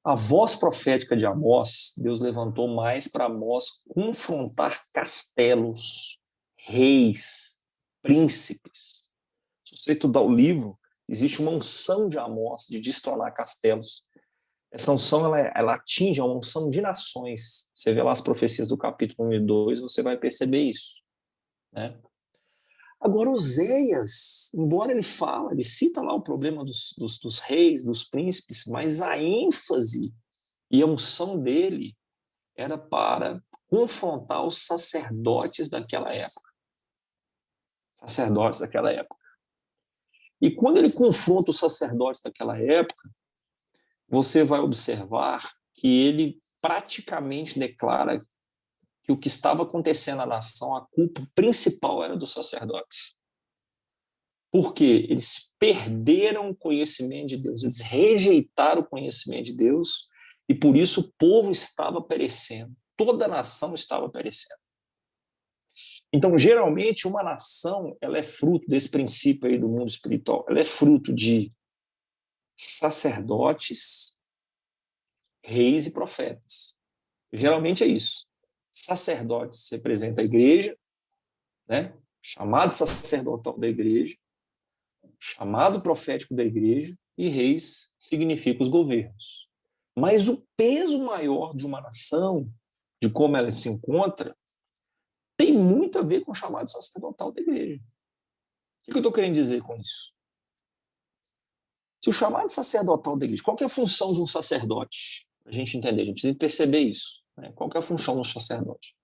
A voz profética de Amós, Deus levantou mais para Amós confrontar castelos, reis, príncipes. Se você estudar o livro, existe uma unção de Amós de destronar castelos. Essa unção ela atinge a unção de nações. Você vê lá as profecias do capítulo 1 e 2, você vai perceber isso, né? Agora, Oséias, embora ele cita lá o problema dos reis, dos príncipes, mas a ênfase e a unção dele era para confrontar os sacerdotes daquela época. Sacerdotes daquela época. E quando ele confronta os sacerdotes daquela época, você vai observar que ele praticamente declara que o que estava acontecendo na nação, a culpa principal era dos sacerdotes. Porque eles perderam o conhecimento de Deus, eles rejeitaram o conhecimento de Deus, e por isso o povo estava perecendo, toda a nação estava perecendo. Então, geralmente, uma nação, ela é fruto desse princípio aí do mundo espiritual, ela é fruto de sacerdotes, reis e profetas. Geralmente é isso. Sacerdotes representa a igreja, né? Chamado sacerdotal da igreja, chamado profético da igreja, e reis significa os governos. Mas o peso maior de uma nação, de como ela se encontra, tem muito a ver com o chamado sacerdotal da igreja. O que eu estou querendo dizer com isso? Se o chamado sacerdotal da igreja, qual que é a função de um sacerdote? Para a gente entender, a gente precisa perceber isso, né? Qual que é a função do sacerdote?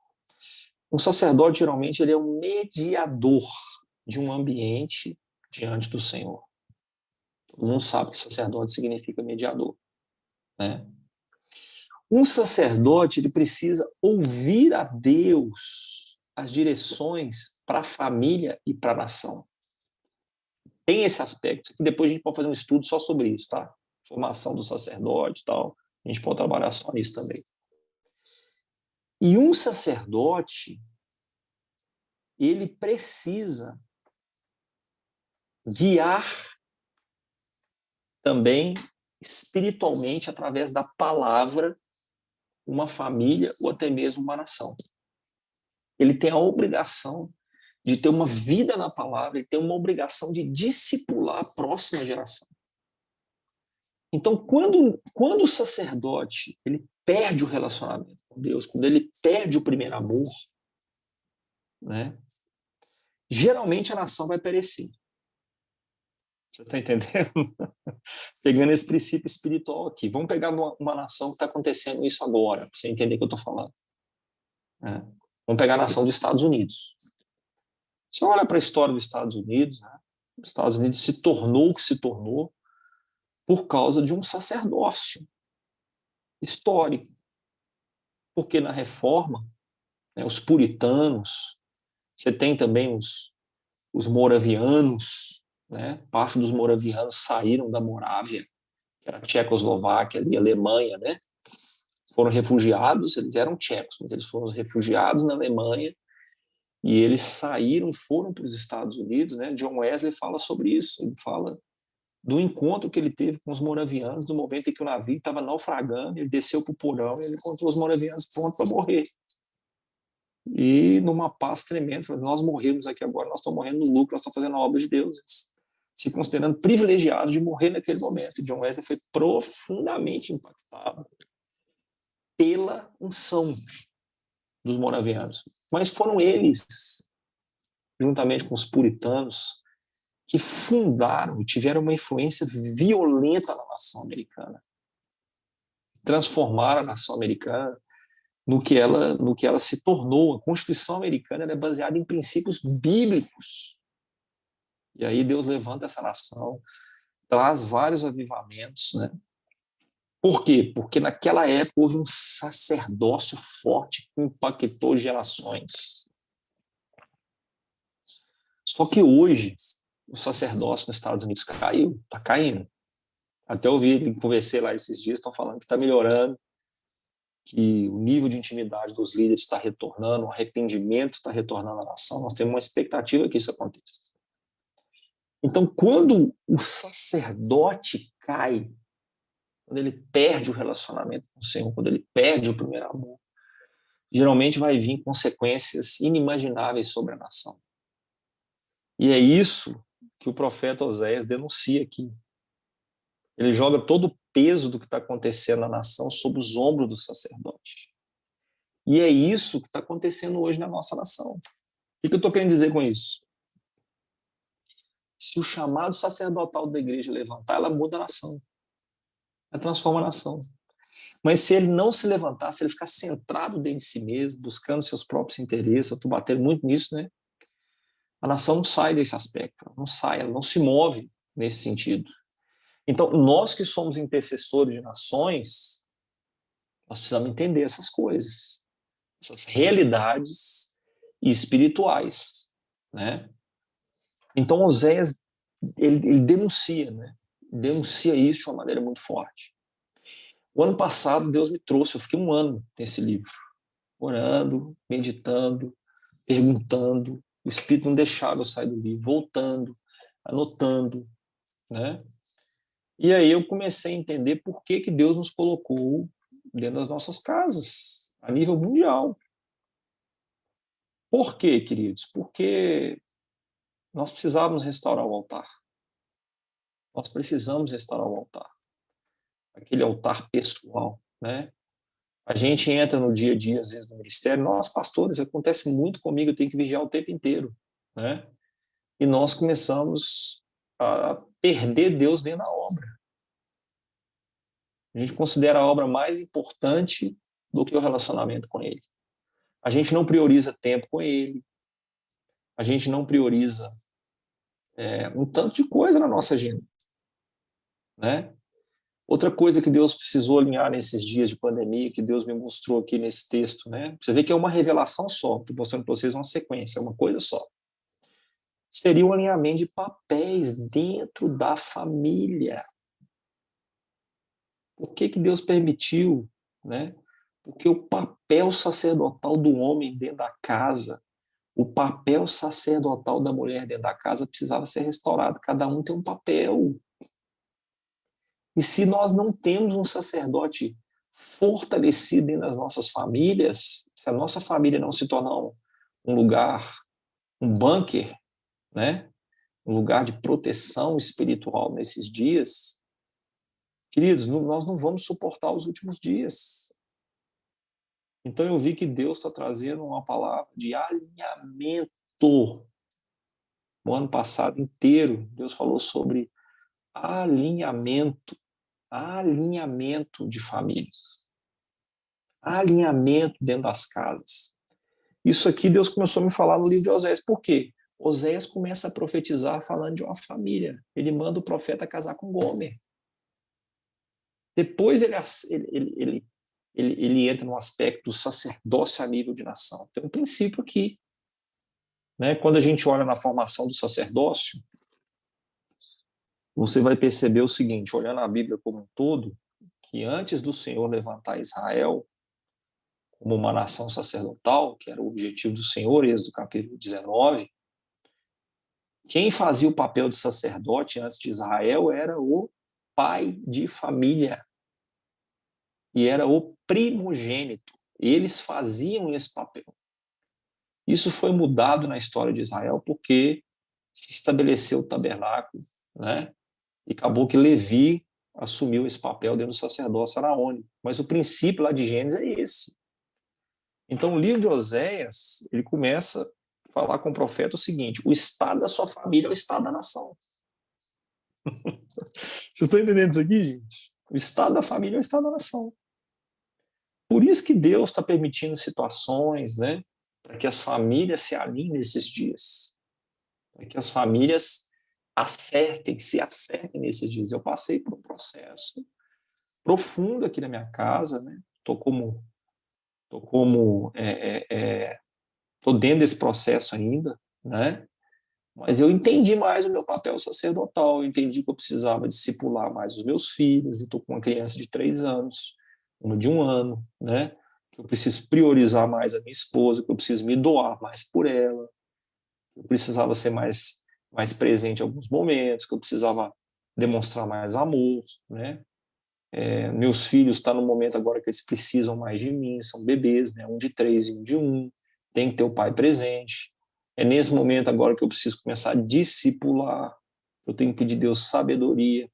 Um sacerdote, geralmente, ele é um mediador de um ambiente diante do Senhor. Todo mundo sabe que sacerdote significa mediador, né? Um sacerdote, ele precisa ouvir a Deus as direções para a família e para a nação. Tem esse aspecto, que depois a gente pode fazer um estudo só sobre isso, tá? Formação do sacerdote e tal. A gente pode trabalhar só nisso também. E um sacerdote, ele precisa guiar também espiritualmente através da palavra uma família ou até mesmo uma nação. Ele tem a obrigação de ter uma vida na palavra, ele tem uma obrigação de discipular a próxima geração. Então, quando o sacerdote ele perde o relacionamento com Deus, quando ele perde o primeiro amor, né, geralmente a nação vai perecer. Você está entendendo? Pegando esse princípio espiritual aqui. Vamos pegar uma nação que está acontecendo isso agora, para você entender o que eu estou falando. Vamos pegar a nação dos Estados Unidos. Você olha para a história dos Estados Unidos, né? Os Estados Unidos se tornou o que se tornou por causa de um sacerdócio, histórico. Porque na Reforma, né, os puritanos, você tem também os moravianos, né? Parte dos moravianos saíram da Morávia, que era a Tchecoslováquia ali, a Alemanha, né? Foram refugiados, eles eram tchecos, mas eles foram refugiados na Alemanha e eles saíram e foram para os Estados Unidos, né? John Wesley fala sobre isso, ele fala do encontro que ele teve com os moravianos no momento em que o navio estava naufragando, ele desceu para o porão e ele encontrou os moravianos prontos para morrer. E numa paz tremenda, nós morremos aqui agora, nós estamos morrendo no lucro, nós estamos fazendo a obra de Deus, se considerando privilegiados de morrer naquele momento. E John Wesley foi profundamente impactado pela unção dos moravianos. Mas foram eles, juntamente com os puritanos, que fundaram e tiveram uma influência violenta na nação americana. Transformaram a nação americana no que ela se tornou. A Constituição americana é baseada em princípios bíblicos. E aí Deus levanta essa nação, traz vários avivamentos, né? Por quê? Porque naquela época houve um sacerdócio forte que impactou gerações. Só que hoje o sacerdócio nos Estados Unidos caiu, está caindo. Até conversei lá esses dias, estão falando que está melhorando, que o nível de intimidade dos líderes está retornando, o arrependimento está retornando à nação. Nós temos uma expectativa que isso aconteça. Então, quando o sacerdote cai, quando ele perde o relacionamento com o Senhor, quando ele perde o primeiro amor, geralmente vai vir consequências inimagináveis sobre a nação. E é isso que o profeta Oséias denuncia aqui. Ele joga todo o peso do que está acontecendo na nação sobre os ombros do sacerdote. E é isso que está acontecendo hoje na nossa nação. O que eu estou querendo dizer com isso? Se o chamado sacerdotal da igreja levantar, ela muda a nação. Ela transforma a nação. Mas se ele não se levantar, se ele ficar centrado dentro de si mesmo, buscando seus próprios interesses, eu estou batendo muito nisso, né? A nação não sai desse aspecto, ela não se move nesse sentido. Então, nós que somos intercessores de nações, nós precisamos entender essas coisas, essas realidades espirituais, né? Então, Oséias, ele denuncia, né? Denuncia isso de uma maneira muito forte. O ano passado, Deus me trouxe, eu fiquei um ano nesse livro, orando, meditando, perguntando, o Espírito não deixava eu sair do livro, voltando, anotando, né? E aí eu comecei a entender por que Deus nos colocou dentro das nossas casas, a nível mundial. Por quê, queridos? Porque nós precisávamos restaurar o altar. Nós precisamos restaurar o altar. Aquele altar pessoal, né? A gente entra no dia a dia, às vezes, no ministério. Nós, pastores, acontece muito comigo, eu tenho que vigiar o tempo inteiro, né? E nós começamos a perder Deus dentro da obra. A gente considera a obra mais importante do que o relacionamento com Ele. A gente não prioriza tempo com Ele. A gente não prioriza um tanto de coisa na nossa agenda, né? Outra coisa que Deus precisou alinhar nesses dias de pandemia, que Deus me mostrou aqui nesse texto, né? Você vê que é uma revelação só, estou mostrando para vocês uma sequência, é uma coisa só. Seria o alinhamento de papéis dentro da família. Por que Deus permitiu, né? Porque o papel sacerdotal do homem dentro da casa, o papel sacerdotal da mulher dentro da casa precisava ser restaurado. Cada um tem um papel. E se nós não temos um sacerdote fortalecido dentro das nossas famílias, se a nossa família não se tornar um lugar, um bunker, né? Um lugar de proteção espiritual nesses dias, queridos, nós não vamos suportar os últimos dias. Então eu vi que Deus está trazendo uma palavra de alinhamento. No ano passado inteiro, Deus falou sobre alinhamento de famílias, alinhamento dentro das casas. Isso aqui Deus começou a me falar no livro de Oséias. Por quê? Oséias começa a profetizar falando de uma família. Ele manda o profeta casar com Gomer. Depois ele entra no aspecto do sacerdócio a nível de nação. Tem um princípio aqui, né? Quando a gente olha na formação do sacerdócio, você vai perceber o seguinte, olhando a Bíblia como um todo, que antes do Senhor levantar Israel como uma nação sacerdotal, que era o objetivo do Senhor, Êxodo capítulo 19, quem fazia o papel de sacerdote antes de Israel era o pai de família. E era o primogênito. Eles faziam esse papel. Isso foi mudado na história de Israel porque se estabeleceu o tabernáculo, né? E acabou que Levi assumiu esse papel dentro do sacerdócio araônico. Mas o princípio lá de Gênesis é esse. Então, o livro de Oséias, ele começa a falar com o profeta o seguinte: o estado da sua família é o estado da nação. Vocês estão entendendo isso aqui, gente? O estado da família é o estado da nação. Por isso que Deus está permitindo situações, né, para que as famílias se alinhem nesses dias, para que as famílias se acertem nesses dias. Eu passei por um processo profundo aqui na minha casa, né? Tô dentro desse processo ainda, né? Mas eu entendi mais o meu papel sacerdotal, eu entendi que eu precisava discipular mais os meus filhos. Eu estou com uma criança de 3 anos, uma de 1 ano, né? Que eu preciso priorizar mais a minha esposa, que eu preciso me doar mais por ela, que eu precisava ser mais presente em alguns momentos, que eu precisava demonstrar mais amor, né? Meus filhos estão no momento agora que eles precisam mais de mim, são bebês, né? Um de 3 e um de 1, tem que ter o pai presente. É nesse momento agora que eu preciso começar a discipular, eu tenho que pedir a Deus sabedoria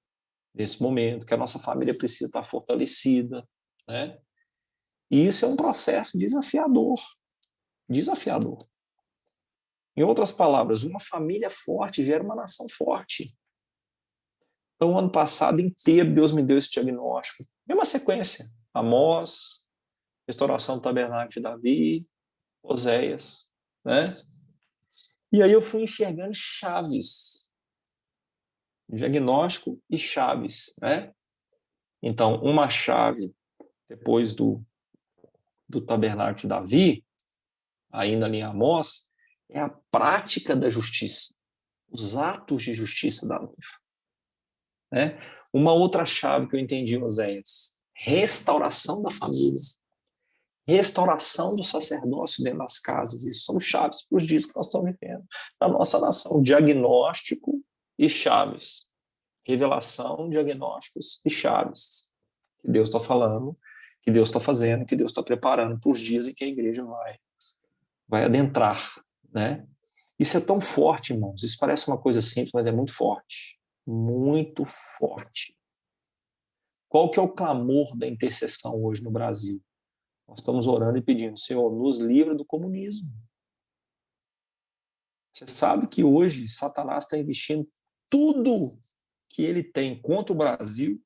nesse momento, que a nossa família precisa estar fortalecida, né? E isso é um processo desafiador, desafiador. Em outras palavras, uma família forte gera uma nação forte. Então, o ano passado inteiro, Deus me deu esse diagnóstico. Mesma sequência. Amós, restauração do tabernáculo de Davi, Oséias, né? E aí eu fui enxergando chaves. Diagnóstico e chaves, né? Então, uma chave, depois do tabernáculo de Davi, ainda ali em Amós, é a prática da justiça, os atos de justiça da noiva. Né? Uma outra chave que eu entendi em Oséias: restauração da família, restauração do sacerdócio dentro das casas. Isso são chaves para os dias que nós estamos vivendo. Na nossa nação, diagnóstico e chaves. Revelação, diagnósticos e chaves. Que Deus está falando, que Deus está fazendo, que Deus está preparando para os dias em que a igreja vai adentrar, né? Isso é tão forte, irmãos. Isso parece uma coisa simples, mas é muito forte. Muito forte. Qual que é o clamor da intercessão hoje no Brasil? Nós estamos orando e pedindo: Senhor, nos livra do comunismo. Você sabe que hoje Satanás está investindo tudo que ele tem contra o Brasil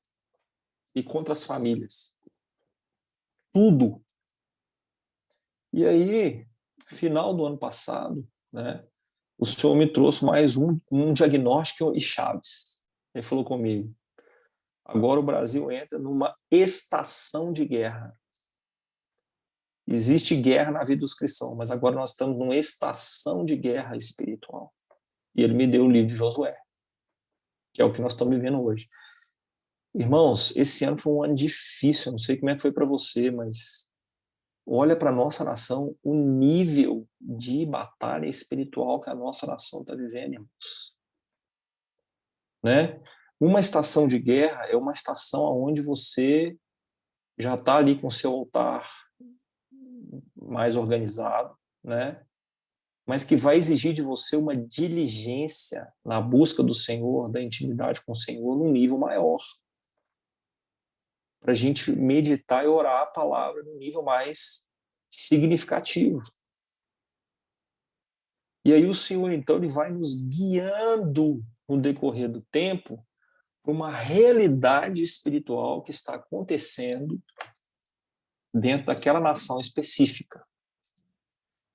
e contra as famílias. Tudo. E aí, final do ano passado, né, o Senhor me trouxe mais um diagnóstico e chaves. Ele falou comigo: agora o Brasil entra numa estação de guerra. Existe guerra na vida dos cristãos, mas agora nós estamos numa estação de guerra espiritual. E ele me deu o livro de Josué, que é o que nós estamos vivendo hoje. Irmãos, esse ano foi um ano difícil, não sei como é que foi para você, mas olha para a nossa nação, o nível de batalha espiritual que a nossa nação está vivendo, irmãos. Né? Uma estação de guerra é uma estação onde você já está ali com o seu altar mais organizado, né? Mas que vai exigir de você uma diligência na busca do Senhor, da intimidade com o Senhor, num nível maior. Para a gente meditar e orar a palavra num nível mais significativo. E aí o Senhor, então, ele vai nos guiando no decorrer do tempo para uma realidade espiritual que está acontecendo dentro daquela nação específica.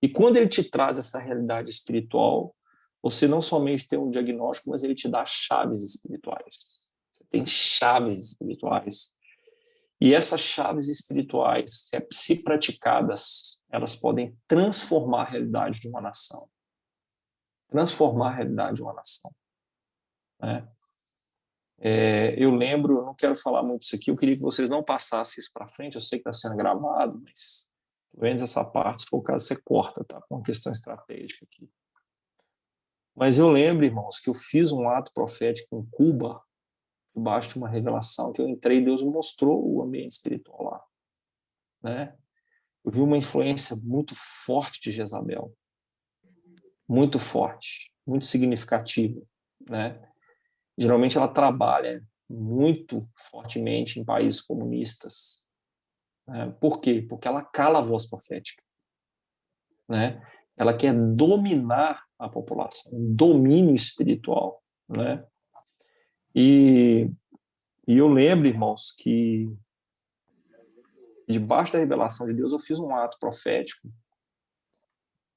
E quando ele te traz essa realidade espiritual, você não somente tem um diagnóstico, mas ele te dá chaves espirituais. Você tem chaves espirituais E essas chaves espirituais, se praticadas, elas podem transformar a realidade de uma nação. Transformar a realidade de uma nação. Né? Eu lembro, eu não quero falar muito isso aqui, eu queria que vocês não passassem isso para frente, eu sei que está sendo gravado, mas pelo menos essa parte, se for o caso, você corta, tá? Com uma questão estratégica aqui. Mas eu lembro, irmãos, que eu fiz um ato profético em Cuba, debaixo de uma revelação que eu entrei, Deus me mostrou o ambiente espiritual lá. Né? Eu vi uma influência muito forte de Jezabel, muito forte, muito significativa, né? Geralmente ela trabalha muito fortemente em países comunistas, né? Por quê? Porque ela cala a voz profética, né? Ela quer dominar a população, um domínio espiritual, né? E eu lembro, irmãos, que debaixo da revelação de Deus eu fiz um ato profético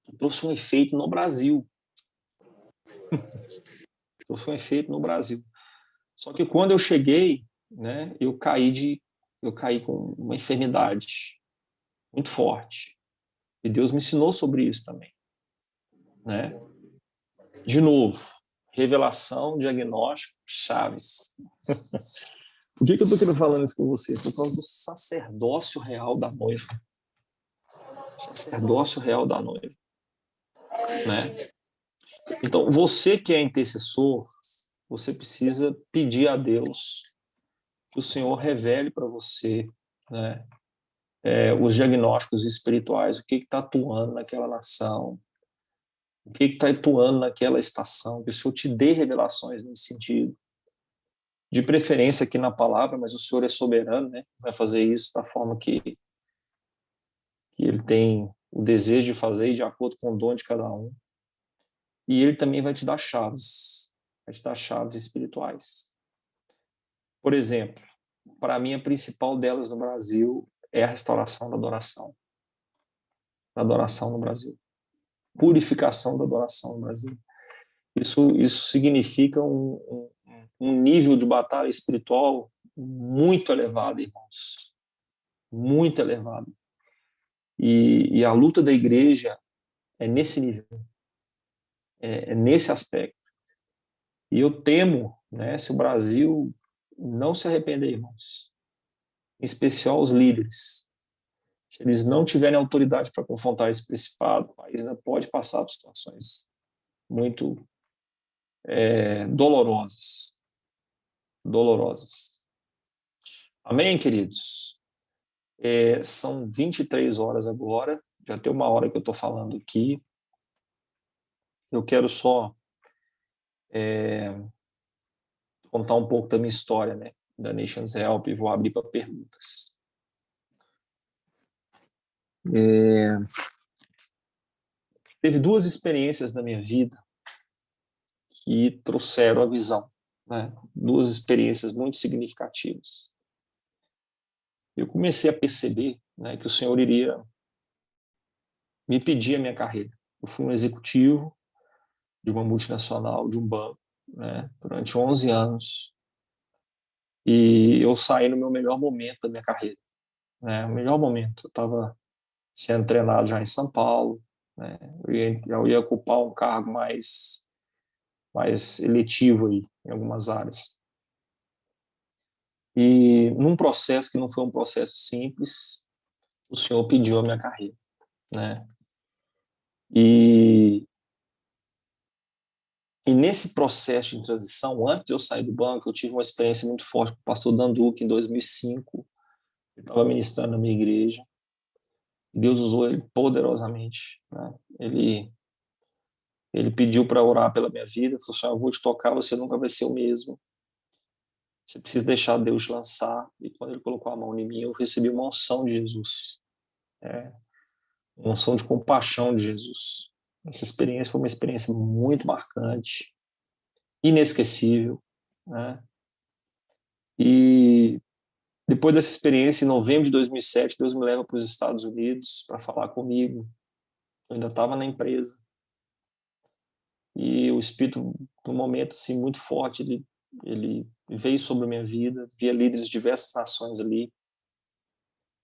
que trouxe um efeito no Brasil. Trouxe um efeito no Brasil. Só que quando eu cheguei, né, eu caí com uma enfermidade muito forte. E Deus me ensinou sobre isso também, né? De novo, revelação, diagnóstico, chaves. Por que eu estou querendo falar isso com você? Por causa do sacerdócio real da noiva. Sacerdócio real da noiva, né? Então, você que é intercessor, você precisa pedir a Deus que o Senhor revele para você, né, os diagnósticos espirituais, o que está atuando naquela nação, o que está atuando naquela estação, que o Senhor te dê revelações nesse sentido. De preferência aqui na palavra, mas o Senhor é soberano, né? Vai fazer isso da forma que Ele tem o desejo de fazer e de acordo com o dom de cada um. E Ele também vai te dar chaves espirituais. Por exemplo, para mim a principal delas no Brasil é a restauração da adoração. Da adoração no Brasil. Purificação da adoração no Brasil. Isso significa um nível de batalha espiritual muito elevado, irmãos. Muito elevado. E a luta da igreja é nesse nível. É nesse aspecto. E eu temo, né, se o Brasil não se arrepender, irmãos, em especial os líderes, se eles não tiverem autoridade para confrontar esse principado, o país ainda pode passar por situações muito dolorosas. Dolorosas. Amém, queridos? São 23 horas agora, já tem uma hora que eu estou falando aqui. Eu quero só contar um pouco da minha história, né, da Nations Help, e vou abrir para perguntas. Teve duas experiências na minha vida que trouxeram a visão, né? Duas experiências muito significativas. Eu comecei a perceber, né, que o Senhor iria me pedir a minha carreira. Eu fui um executivo de uma multinacional, de um banco, né, durante 11 anos, e eu saí no meu melhor momento da minha carreira, né, o melhor momento. Eu estava sendo treinado já em São Paulo, né, eu ia ocupar um cargo mais eletivo aí, em algumas áreas. E num processo que não foi um processo simples, o Senhor pediu a minha carreira, né? E nesse processo de transição, antes de eu sair do banco, eu tive uma experiência muito forte com o pastor Danduque, em 2005. Ele estava ministrando na minha igreja. Deus usou ele poderosamente, né? Ele pediu para orar pela minha vida, falou assim: eu vou te tocar, você nunca vai ser o mesmo. Você precisa deixar Deus te lançar. E quando ele colocou a mão em mim, eu recebi uma unção de Jesus. Uma unção de compaixão de Jesus. Essa experiência foi uma experiência muito marcante, inesquecível, né? E depois dessa experiência, em novembro de 2007, Deus me leva para os Estados Unidos para falar comigo. Eu ainda estava na empresa. E o Espírito, num momento assim, muito forte, ele veio sobre a minha vida. Via líderes de diversas nações ali.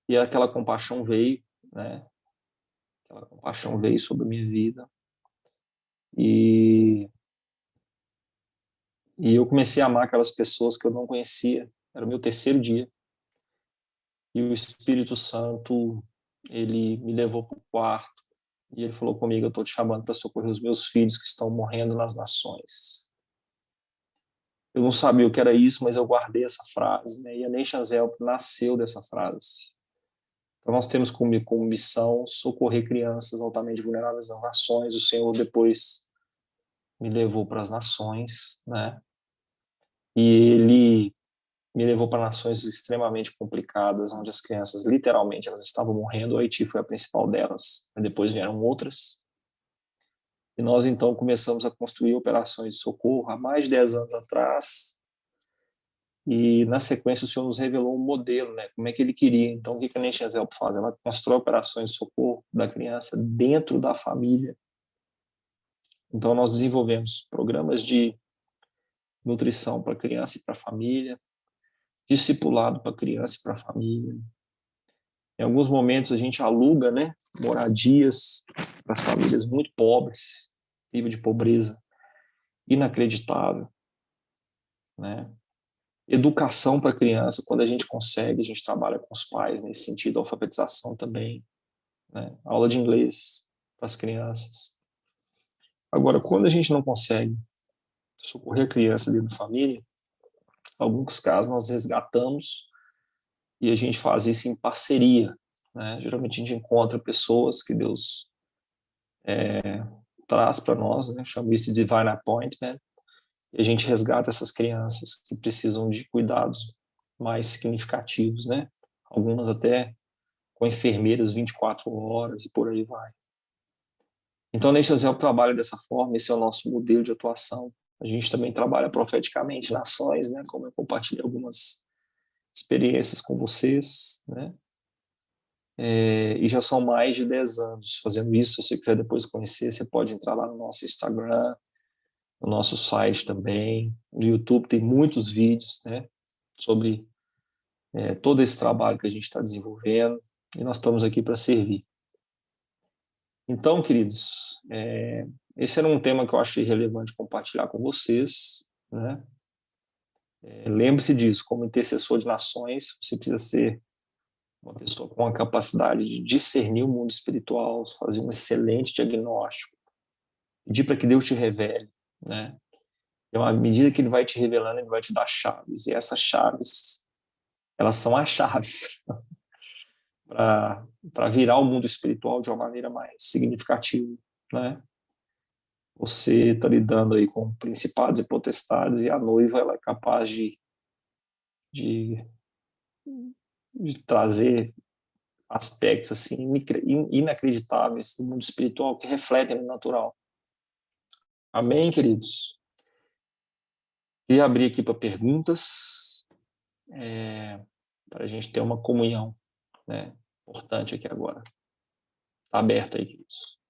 E aquela compaixão veio, né? Aquela compaixão veio sobre a minha vida. E, e eu comecei a amar aquelas pessoas que eu não conhecia. Era o meu terceiro dia. E o Espírito Santo, ele me levou para o quarto. E ele falou comigo: eu estou te chamando para socorrer os meus filhos que estão morrendo nas nações. Eu não sabia o que era isso, mas eu guardei essa frase, né? E a Nations Help nasceu dessa frase. Então, nós temos como missão socorrer crianças altamente vulneráveis nas nações. O Senhor depois me levou para as nações, né? E Ele me levou para nações extremamente complicadas, onde as crianças, literalmente, elas estavam morrendo. O Haiti foi a principal delas. Depois vieram outras. E nós, então, começamos a construir operações de socorro há mais de 10 anos atrás. E, na sequência, o Senhor nos revelou um modelo, né? Como é que Ele queria. Então, o que a Nations Help faz? Ela constrói operações de socorro da criança dentro da família. Então, nós desenvolvemos programas de nutrição para criança e para família, discipulado para criança e para família. Em alguns momentos, a gente aluga, né, moradias para famílias muito pobres, nível de pobreza inacreditável, né? Educação para criança, quando a gente consegue, a gente trabalha com os pais nesse sentido, alfabetização também, né? Aula de inglês para as crianças. Agora, quando a gente não consegue socorrer a criança dentro da família, em alguns casos nós resgatamos e a gente faz isso em parceria, né? Geralmente a gente encontra pessoas que Deus traz para nós, né? Chama isso de divine appointment, e a gente resgata essas crianças que precisam de cuidados mais significativos, né? Algumas até com enfermeiras 24 horas e por aí vai. Então, a Nations Help trabalha dessa forma, esse é o nosso modelo de atuação. A gente também trabalha profeticamente nações, né? Como eu compartilhei algumas experiências com vocês, né? E já são mais de 10 anos fazendo isso. Se você quiser depois conhecer, você pode entrar lá no nosso Instagram, no nosso site também. No YouTube tem muitos vídeos, né, sobre todo esse trabalho que a gente está desenvolvendo, e nós estamos aqui para servir. Então, queridos, esse era um tema que eu achei relevante compartilhar com vocês, né? Lembre-se disso, como intercessor de nações, você precisa ser uma pessoa com a capacidade de discernir o mundo espiritual, fazer um excelente diagnóstico, pedir para que Deus te revele, né? Então, à medida que Ele vai te revelando, Ele vai te dar chaves, e essas chaves, elas são as chaves para virar o mundo espiritual de uma maneira mais significativa, né? Você está lidando aí com principados e potestades, e a noiva ela é capaz de, de trazer aspectos assim inacreditáveis do mundo espiritual que refletem no natural. Amém, queridos? Queria abrir aqui para perguntas, para a gente ter uma comunhão, né, importante aqui agora. Está aberto aí, queridos.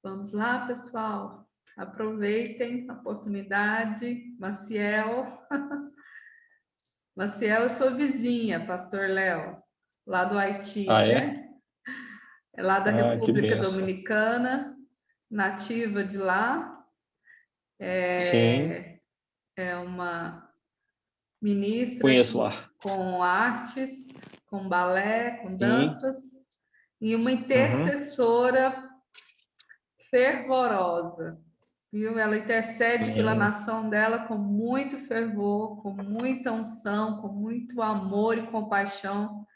Vamos lá, pessoal. Aproveitem a oportunidade. Maciel. Maciel é sua vizinha, Pastor Léo, lá do Haiti, Ah, é? né? É lá da Ah, que República benção. Dominicana, nativa de lá. Sim, É uma ministra conheço lá. com artes, com balé, com Sim. danças, e uma Uhum. intercessora fervorosa, viu? Ela intercede pela Amém. nação dela com muito fervor, com muita unção, com muito amor e compaixão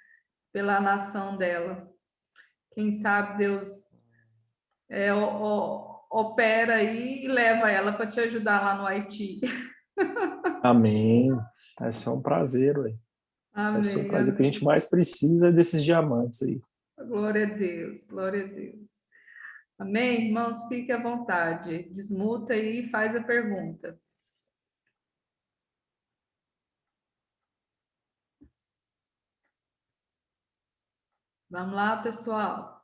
pela nação dela. Quem sabe Deus opera aí e leva ela para te ajudar lá no Haiti. Amém. Vai ser um prazer, ué. Vai ser um Amém, prazer. O que a amém. gente mais precisa é desses diamantes aí. Glória a Deus, glória a Deus. Amém, irmãos? Fique à vontade. Desmuta aí e faz a pergunta. Vamos lá, pessoal.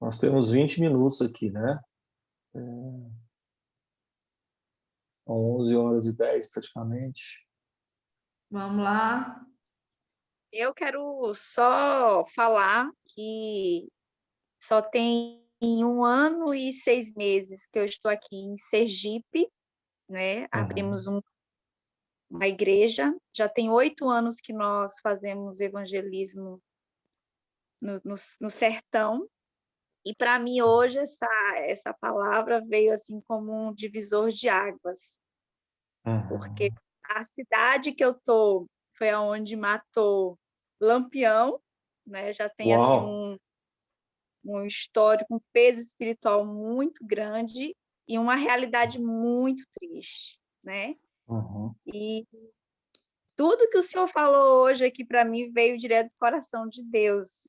Nós temos 20 minutos aqui, né? São 11h10 praticamente. Vamos lá. Eu quero só falar que só tem 1 ano e 6 meses que eu estou aqui em Sergipe, né? Abrimos uma igreja. Já tem 8 anos que nós fazemos evangelismo no sertão. E para mim hoje essa palavra veio assim como um divisor de águas, porque a cidade que eu tô foi aonde matou Lampião, né? Já tem assim Uau! um histórico, um peso espiritual muito grande e uma realidade muito triste, né? E tudo que o senhor falou hoje aqui para mim veio direto do coração de Deus.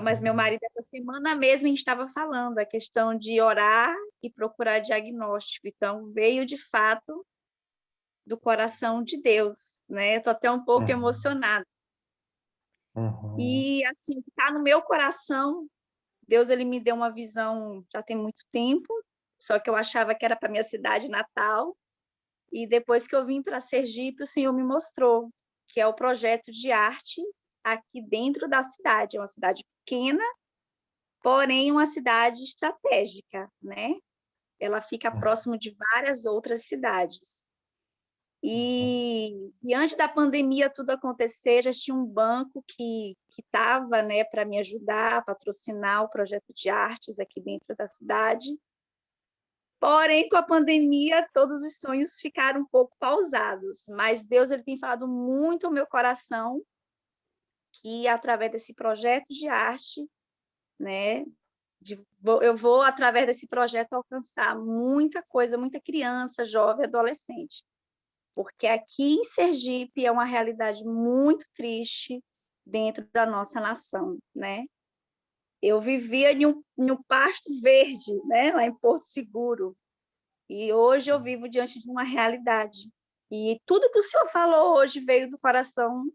Mas meu marido, essa semana mesmo, a gente estava falando a questão de orar e procurar diagnóstico. Então, veio de fato do coração de Deus, né? Eu estou até um pouco emocionada. E, assim, está no meu coração. Deus, ele me deu uma visão já tem muito tempo, só que eu achava que era para minha cidade natal. E depois que eu vim para Sergipe, o Senhor me mostrou que é o projeto de arte aqui dentro da cidade. É uma cidade pequena, porém uma cidade estratégica, né? Ela fica próximo de várias outras cidades. E antes da pandemia tudo acontecer, já tinha um banco que estava, né, para me ajudar a patrocinar o projeto de artes aqui dentro da cidade. Porém, com a pandemia, todos os sonhos ficaram um pouco pausados, mas Deus, ele tem falado muito ao meu coração que através desse projeto de arte, né, eu vou, através desse projeto, alcançar muita coisa, muita criança, jovem, adolescente. Porque aqui em Sergipe é uma realidade muito triste dentro da nossa nação, né? Eu vivia em um pasto verde, né, lá em Porto Seguro, e hoje eu vivo diante de uma realidade. E tudo que o senhor falou hoje veio do coração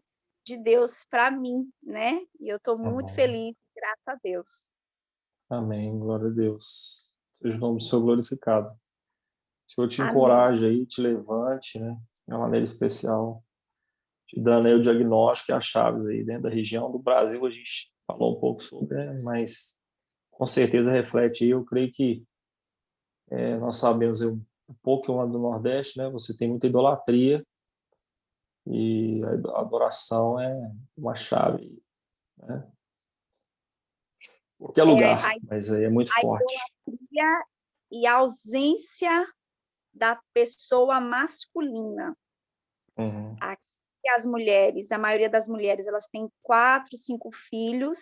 de Deus para mim, né? E eu estou muito feliz, graças a Deus. Amém, glória a Deus. Seja o nome do Senhor glorificado. O Senhor te Amém. encoraje aí, te levante, né? De uma maneira especial, te dando aí o diagnóstico e as chaves aí dentro da região do Brasil. A gente falou um pouco sobre, né? Mas com certeza reflete aí. Eu creio que nós sabemos aí um pouco do Nordeste, né? Você tem muita idolatria e a adoração é uma chave, né? Qualquer lugar, mas aí é muito a forte. idolatria e a ausência da pessoa masculina. Aqui as mulheres, a maioria das mulheres, elas têm 4, 5 filhos.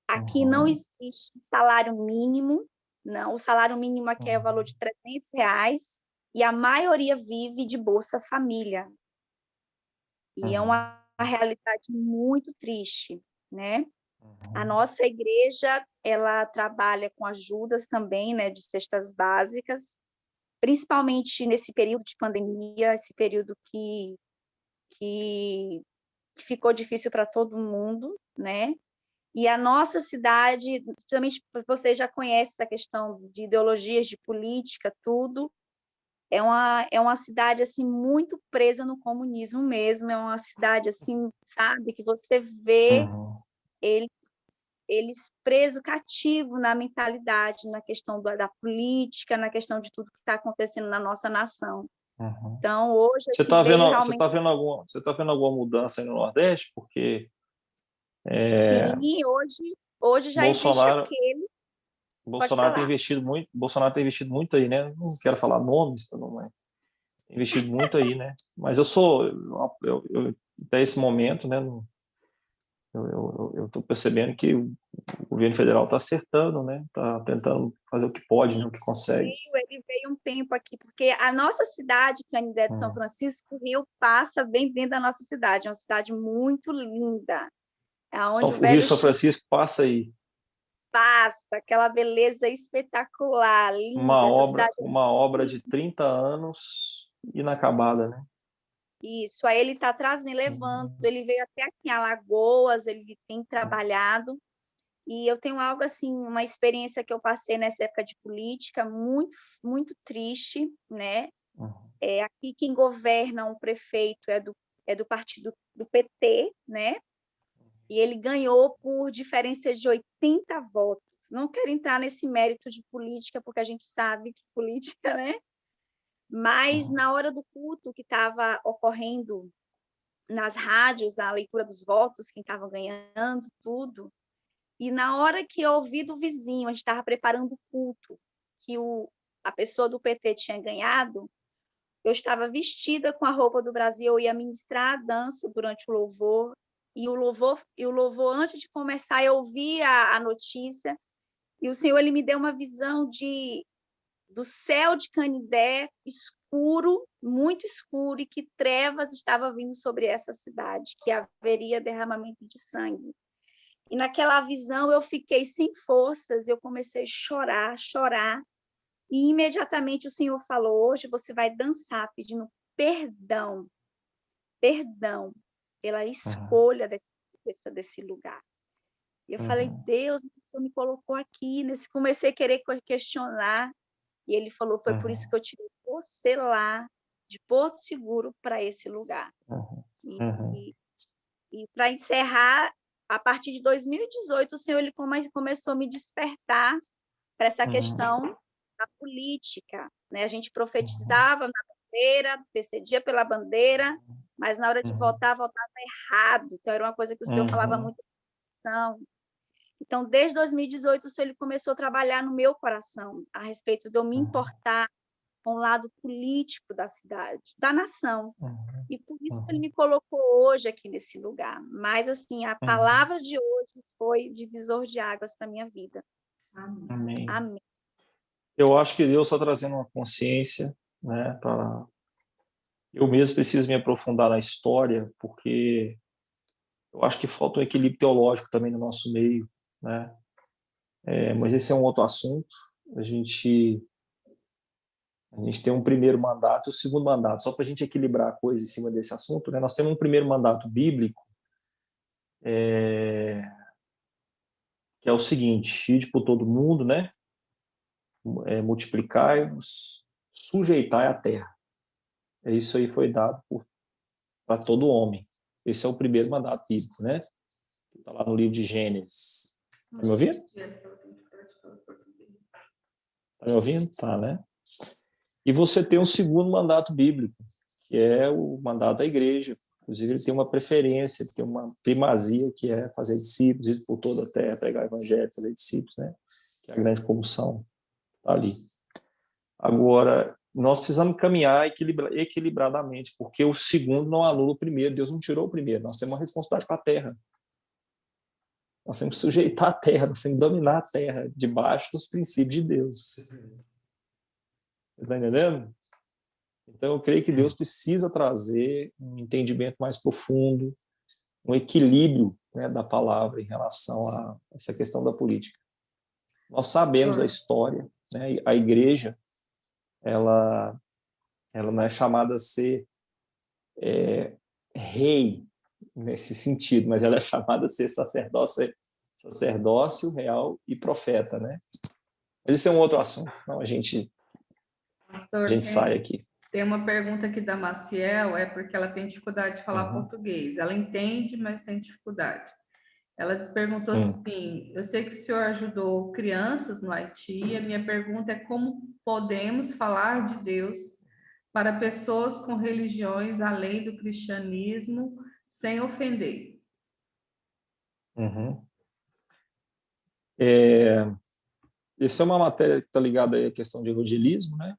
Aqui não existe salário mínimo, não. O salário mínimo aqui é o valor de R$ 300 e a maioria vive de Bolsa Família. E é uma realidade muito triste, né? A nossa igreja, ela trabalha com ajudas também, né, de cestas básicas, principalmente nesse período de pandemia, esse período que ficou difícil para todo mundo, né? E a nossa cidade, principalmente você já conhece essa questão de ideologias, de política, tudo, é uma cidade assim muito presa no comunismo mesmo, é uma cidade assim, sabe, que você vê eles presos, cativos na mentalidade, na questão da política, na questão de tudo que está acontecendo na nossa nação. Então, hoje, Você assim, está veio vendo, realmente... você tá vendo alguma mudança aí no Nordeste? Porque Sim, hoje já existe aquele... Pode falar. Bolsonaro tem investido muito aí, né? Não quero falar nomes, não é? Tem investido muito aí, né? Mas eu até esse momento, né? Eu estou percebendo que o governo federal está acertando, né? Está tentando fazer o que pode, né? O que consegue. Ele veio um tempo aqui, porque a nossa cidade, Canindé de São Francisco, o rio passa bem dentro da nossa cidade, é uma cidade muito linda. É onde O Rio São Francisco passa aí. Passa, aquela beleza espetacular, linda. Uma obra de 30 anos inacabada, né? Isso, aí ele está trazendo, levando, ele veio até aqui em Alagoas, ele tem trabalhado, E eu tenho algo assim, uma experiência que eu passei nessa época de política muito, muito triste, né? Aqui quem governa um prefeito é do partido do PT, né? E ele ganhou por diferença de 80 votos. Não quero entrar nesse mérito de política, porque a gente sabe que política, né? Mas na hora do culto que estava ocorrendo nas rádios, a leitura dos votos, quem estava ganhando, tudo. E na hora que eu ouvi do vizinho, a gente estava preparando o culto, que a pessoa do PT tinha ganhado, eu estava vestida com a roupa do Brasil, eu ia ministrar a dança durante o louvor, e o louvor antes de começar, eu ouvi a notícia, e o Senhor ele me deu uma visão do céu de Canindé escuro, muito escuro, e que trevas estava vindo sobre essa cidade, que haveria derramamento de sangue. E naquela visão eu fiquei sem forças, eu comecei a chorar, chorar, e imediatamente o Senhor falou: hoje você vai dançar pedindo perdão, perdão pela escolha desse lugar. E eu falei: Deus, o Senhor me colocou aqui, comecei a querer questionar, e ele falou: foi por isso que eu tirei você lá de Porto Seguro para esse lugar. E para encerrar, a partir de 2018, o Senhor ele começou a me despertar para essa questão da política, né? A gente profetizava na bandeira, intercedia pela bandeira, mas na hora de votar, votava errado. Então, era uma coisa que o Senhor falava muito. Então, desde 2018, o Senhor ele começou a trabalhar no meu coração a respeito de eu me importar com o lado político da cidade, da nação. E por isso que ele me colocou hoje aqui nesse lugar. Mas, assim, a palavra de hoje foi divisor de águas para a minha vida. Amém. Amém. Eu acho que Deus está trazendo uma consciência, né? Eu mesmo preciso me aprofundar na história, porque eu acho que falta um equilíbrio teológico também no nosso meio, né? Mas esse é um outro assunto. A gente tem um primeiro mandato e o segundo mandato. Só para a gente equilibrar a coisa em cima desse assunto, né? Nós temos um primeiro mandato bíblico, que é o seguinte: ide por todo mundo, né? Multiplicai-vos, sujeitai a terra. Isso aí foi dado para todo homem. Esse é o primeiro mandato bíblico, né? Está lá no livro de Gênesis. Está me ouvindo? Está me ouvindo? Tá, né? E você tem um segundo mandato bíblico, que é o mandato da igreja. Inclusive, ele tem uma preferência, tem uma primazia, que é fazer discípulos, ir por toda a terra, pregar o evangelho, fazer discípulos, né? Que é a grande comissão. Está ali. Agora, nós precisamos caminhar equilibradamente, porque o segundo não anula o primeiro, Deus não tirou o primeiro. Nós temos uma responsabilidade com a terra. Nós temos que sujeitar a terra, nós temos que dominar a terra, debaixo dos princípios de Deus. Está entendendo? Então, eu creio que Deus precisa trazer um entendimento mais profundo, um equilíbrio, né, da palavra em relação a essa questão da política. Nós sabemos da história, né? A igreja, ela não é chamada a ser rei nesse sentido, mas ela é chamada a ser sacerdócio real e profeta, né? Mas esse é um outro assunto, senão a gente sai aqui. Tem uma pergunta aqui da Maciel, porque ela tem dificuldade de falar português. Ela entende, mas tem dificuldade. Ela perguntou assim: eu sei que o senhor ajudou crianças no Haiti, a minha pergunta é como podemos falar de Deus para pessoas com religiões além do cristianismo sem ofender? Essa é uma matéria que está ligada aí à questão de evangelismo, né?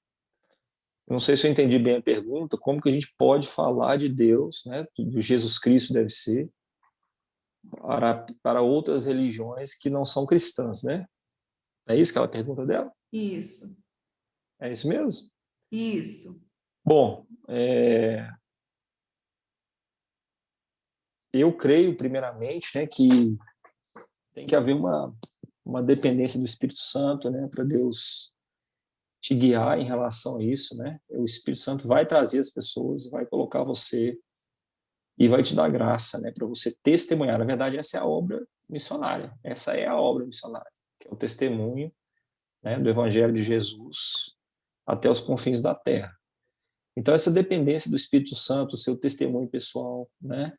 Eu não sei se eu entendi bem a pergunta, como que a gente pode falar de Deus, né? Do Jesus Cristo deve ser, para outras religiões que não são cristãs, né? É isso que é a pergunta dela? Isso. É isso mesmo? Isso. Bom, eu creio, primeiramente, né, que tem que haver uma dependência do Espírito Santo, né, para Deus te guiar em relação a isso, né? O Espírito Santo vai trazer as pessoas, vai colocar você e vai te dar graça, né, para você testemunhar. Na verdade, essa é a obra missionária. Essa é a obra missionária, que é o testemunho, né, do Evangelho de Jesus até os confins da terra. Então, essa dependência do Espírito Santo, o seu testemunho pessoal, né?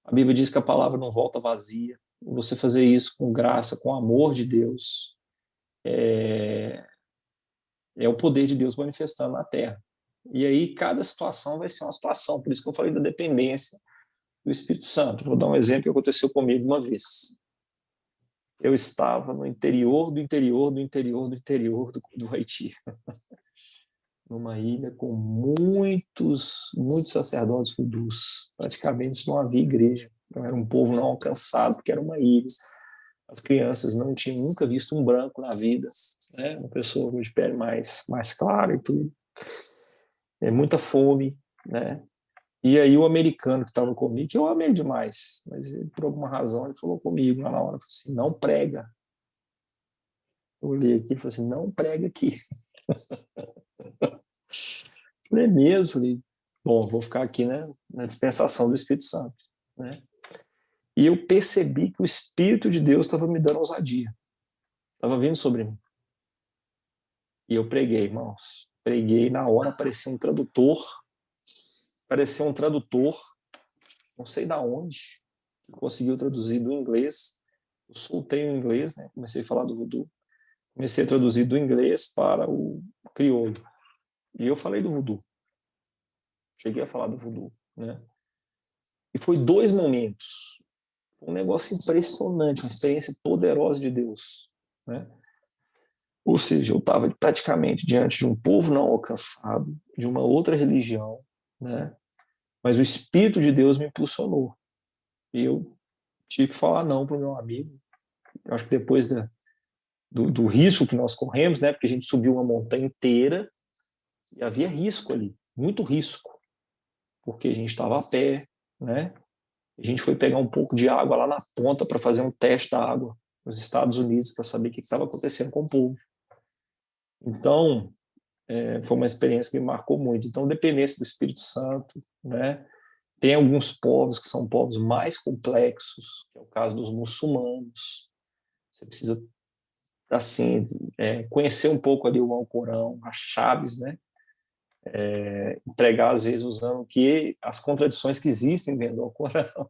A Bíblia diz que a palavra não volta vazia. Você fazer isso com graça, com amor de Deus, é o poder de Deus manifestando na terra. E aí, cada situação vai ser uma situação. Por isso que eu falei da dependência do Espírito Santo. Vou dar um exemplo que aconteceu comigo uma vez. Eu estava no interior do interior do interior do interior do Haiti, numa ilha com muitos sacerdotes vudus. Praticamente não havia igreja. Era um povo não alcançado, porque era uma ilha. As crianças não tinham nunca visto um branco na vida, né? Uma pessoa de pele mais clara e tudo. Muita fome, né? E aí o americano que estava comigo, que eu amei demais, mas ele, por alguma razão ele falou comigo lá na hora, falou assim, não prega. Eu olhei aqui e falei assim, não prega aqui. Falei, mesmo? Falei, bom, vou ficar aqui, né, na dispensação do Espírito Santo, né? E eu percebi que o Espírito de Deus estava me dando ousadia, estava vindo sobre mim. E eu preguei, irmãos. Preguei, na hora apareceu um tradutor, não sei de onde, que conseguiu traduzir do inglês. Eu soltei o inglês, né? Comecei a falar do voodoo. Comecei a traduzir do inglês para o crioulo. E eu falei do voodoo. Cheguei a falar do voodoo, né? E foi 2 momentos. Foi um negócio impressionante, uma experiência poderosa de Deus, né? Ou seja, eu estava praticamente diante de um povo não alcançado, de uma outra religião, né? Mas o Espírito de Deus me impulsionou. E eu tive que falar não para o meu amigo. Eu acho que depois do risco que nós corremos, né? Porque a gente subiu uma montanha inteira e havia risco ali, muito risco, porque a gente estava a pé, né? A gente foi pegar um pouco de água lá na ponta para fazer um teste da água nos Estados Unidos para saber o que estava acontecendo com o povo. Então, foi uma experiência que me marcou muito. Então, dependência do Espírito Santo, né? Tem alguns povos que são povos mais complexos, que é o caso dos muçulmanos. Você precisa, assim, conhecer um pouco ali o Alcorão, as chaves, né? Pregar, às vezes, usando as contradições que existem dentro do Alcorão.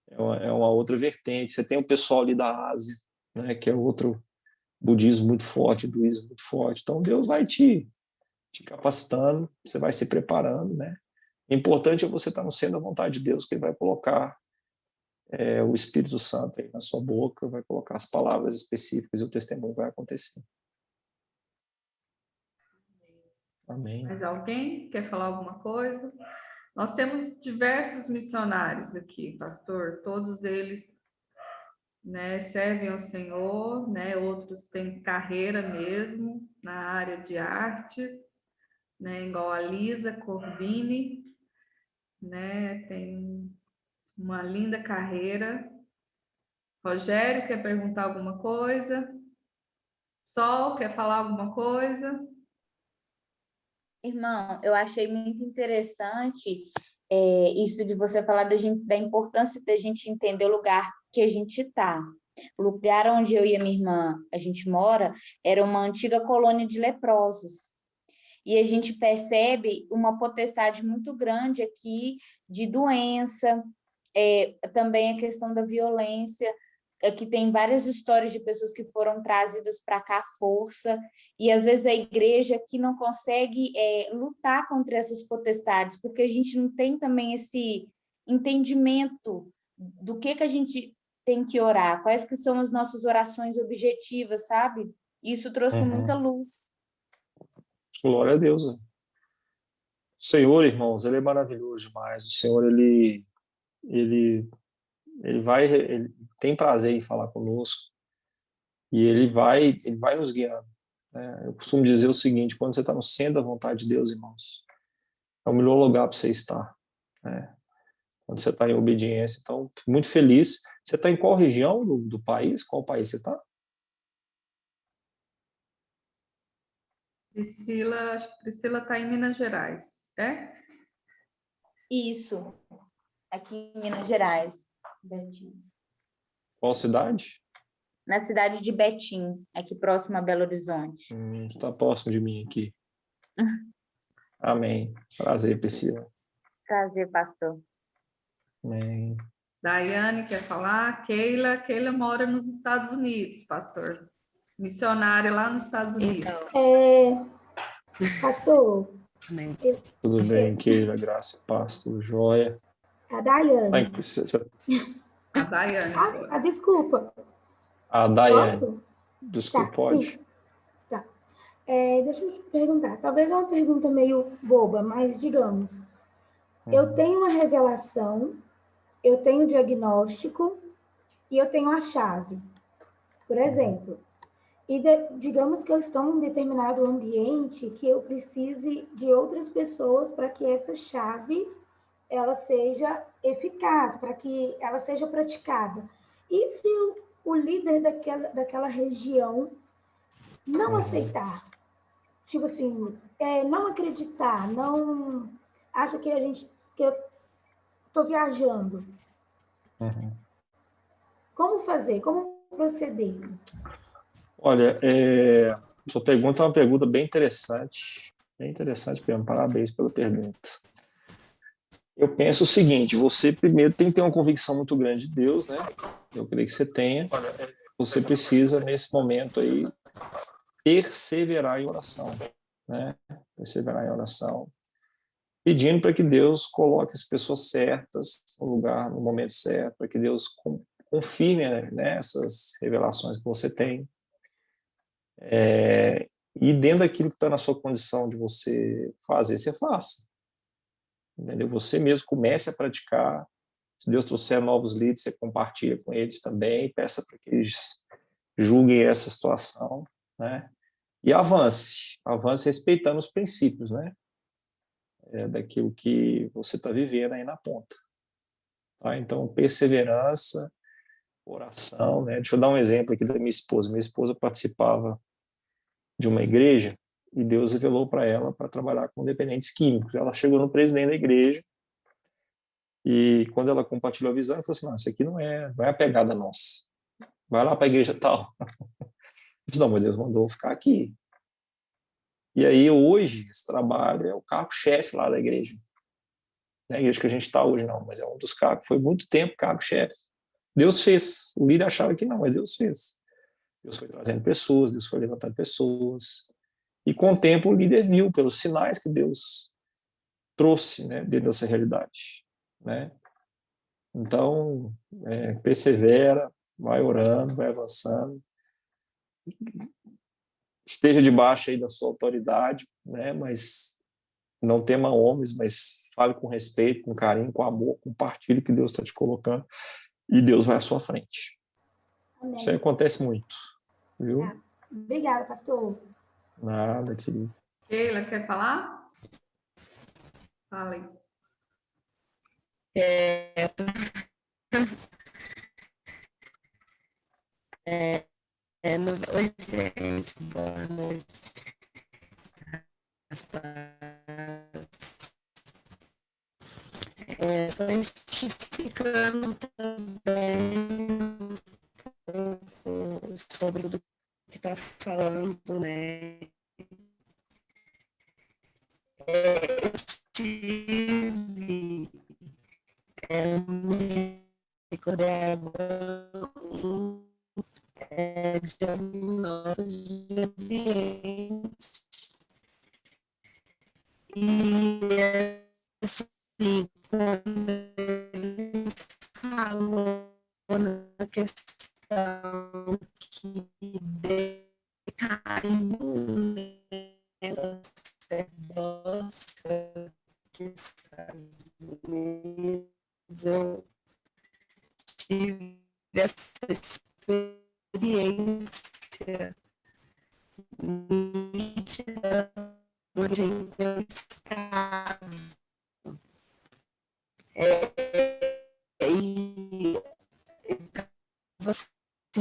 É uma outra vertente. Você tem o pessoal ali da Ásia, né? Que é outro budismo muito forte, hinduísmo muito forte. Então, Deus vai te capacitando, você vai se preparando, né? O importante é você estar no centro da vontade de Deus, que Ele vai colocar o Espírito Santo aí na sua boca, vai colocar as palavras específicas e o testemunho vai acontecer. Amém. Mais alguém quer falar alguma coisa? Nós temos diversos missionários aqui, pastor, todos eles, né, servem ao Senhor, né, outros têm carreira mesmo na área de artes, né, igual a Lisa Corbini, né, tem uma linda carreira. Rogério, quer perguntar alguma coisa? Sol, quer falar alguma coisa? Irmão, eu achei muito interessante isso de você falar da importância da gente entender o lugar que a gente está. O lugar onde eu e a minha irmã, a gente mora, era uma antiga colônia de leprosos. E a gente percebe uma potestade muito grande aqui de doença, também a questão da violência. Aqui tem várias histórias de pessoas que foram trazidas para cá à força, e às vezes a igreja aqui não consegue lutar contra essas potestades, porque a gente não tem também esse entendimento do que a gente tem que orar, quais que são as nossas orações objetivas, sabe? Isso trouxe muita luz. Glória a Deus. O Senhor, irmãos, Ele é maravilhoso demais. O Senhor, ele tem prazer em falar conosco e ele vai nos guiando, né? Eu costumo dizer o seguinte: quando você está no centro da vontade de Deus, irmãos, é o melhor lugar para você estar, né? Quando você está em obediência. Então, muito feliz. Você está em qual região do país? Qual país você está? Priscila, acho que Priscila está em Minas Gerais, é? Isso, aqui em Minas Gerais. Betinho. Qual cidade? Na cidade de Betim, aqui próximo a Belo Horizonte. Está próximo de mim aqui. Amém. Prazer, Priscila. Prazer, pastor. Amém. Daiane quer falar? Keila mora nos Estados Unidos, pastor. Missionária lá nos Estados Unidos. Pastor, Tudo bem, Keila, graça e paz, tudo jóia. a Daiane. A Daiane. Desculpa. A Daiane. Posso? Desculpa, Tá, pode? sim. Tá. Deixa eu te perguntar. Talvez é uma pergunta meio boba, mas digamos, eu tenho uma revelação, eu tenho um diagnóstico e eu tenho a chave. Por exemplo, digamos que eu estou em um determinado ambiente que eu precise de outras pessoas para que essa chave ela seja eficaz, para que ela seja praticada. E se o líder daquela região não aceitar? Tipo assim, não acreditar, não acha que eu estou viajando. Como fazer? Como proceder? Olha, sua pergunta é uma pergunta bem interessante mesmo. Parabéns pela pergunta. Eu penso o seguinte: você primeiro tem que ter uma convicção muito grande de Deus, né? Eu creio que você tenha. Você precisa, nesse momento aí, perseverar em oração, né? Perseverar em oração, pedindo para que Deus coloque as pessoas certas no lugar, no momento certo, para que Deus confirme, né, essas revelações que você tem. E dentro daquilo que está na sua condição de você fazer, você faça. Entendeu? Você mesmo comece a praticar. Se Deus trouxer novos líderes, você compartilha com eles também, peça para que eles julguem essa situação, né? E avance respeitando os princípios, né? Daquilo que você está vivendo aí na ponta. Tá? Então, perseverança, oração, né? Deixa eu dar um exemplo aqui da minha esposa. Minha esposa participava de uma igreja e Deus revelou para ela para trabalhar com dependentes químicos. Ela chegou no presidente da igreja e quando ela compartilhou a visão, ela falou assim: não, isso aqui não é a pegada nossa. Vai lá para a igreja tal. Eu disse: não, mas Deus mandou ficar aqui. E aí hoje esse trabalho é o cargo-chefe lá da igreja. Não é a igreja que a gente está hoje não, mas é um dos cargos. Foi muito tempo cargo-chefe. Deus fez. O líder achava que não, mas Deus fez. Deus foi trazendo pessoas, Deus foi levantando pessoas. E com o tempo o líder viu pelos sinais que Deus trouxe, né, dentro dessa realidade, né? Então, persevera, vai orando, vai avançando. Esteja debaixo aí da sua autoridade, né? Mas não tema homens, mas fale com respeito, com carinho, com amor, compartilhe o que Deus está te colocando e Deus vai à sua frente. Amém. Isso aí acontece muito, viu? Obrigada, pastor. Nada, querido. Keila, quer falar? Fala aí. Oi, gente, boa noite. Só justificando também um pouco sobre o que está falando, né? Estive me recordei agora de ambiente e assim, quando ele falou na questão que decaiu nela sacerdócio que Estados Unidos, eu tive essa experiência nítida onde eu estava. E você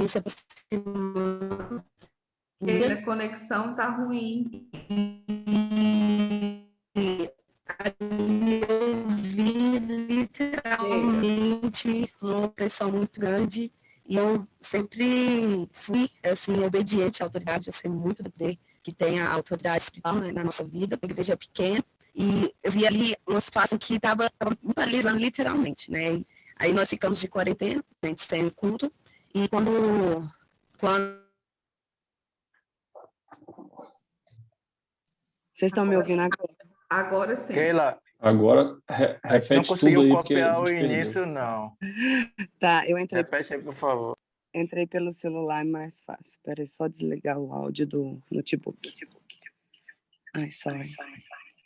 se aproximando. Keila, a conexão está ruim. E ali eu vi literalmente uma pressão muito grande E eu sempre fui, assim, obediente à autoridade, eu sei muito do poder que tem a autoridade espiritual, né, na nossa vida. A igreja é pequena, e eu vi ali uma situação que estava me paralisando literalmente, né? E aí nós ficamos de quarentena, a gente sem culto, e quando... Vocês estão me ouvindo agora? Agora sim. Keila, Agora, a gente não repete tudo conseguiu aí, porque a copiar o gente perdeu. início, não. Tá, eu entrei Repete aí, por favor. pelo celular, é mais fácil. Espera aí, só desligar o áudio do notebook. Ai, sorry.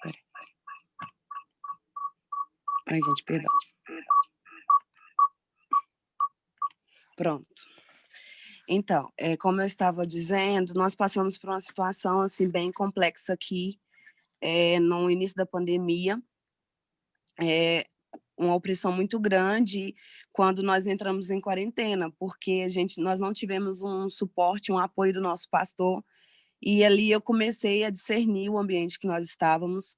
Pera. Ai, gente, perdão. Pronto. Então, como eu estava dizendo, nós passamos por uma situação assim bem complexa aqui, no início da pandemia, uma opressão muito grande quando nós entramos em quarentena, porque nós não tivemos um suporte, um apoio do nosso pastor, e ali eu comecei a discernir o ambiente que nós estávamos.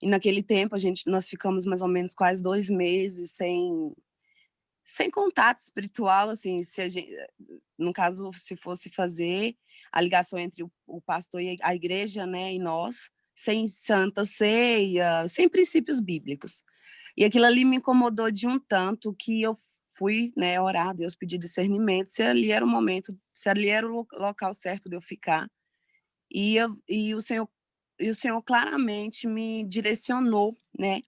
E naquele tempo nós ficamos mais ou menos quase 2 meses sem contato espiritual, assim, no caso, se fosse fazer a ligação entre o pastor e a igreja, né, e nós, sem santa ceia, sem princípios bíblicos. E aquilo ali me incomodou de um tanto que eu fui, né, orar a Deus, pedir discernimento, se ali era o momento, se ali era o local certo de eu ficar. E o Senhor claramente me direcionou, né,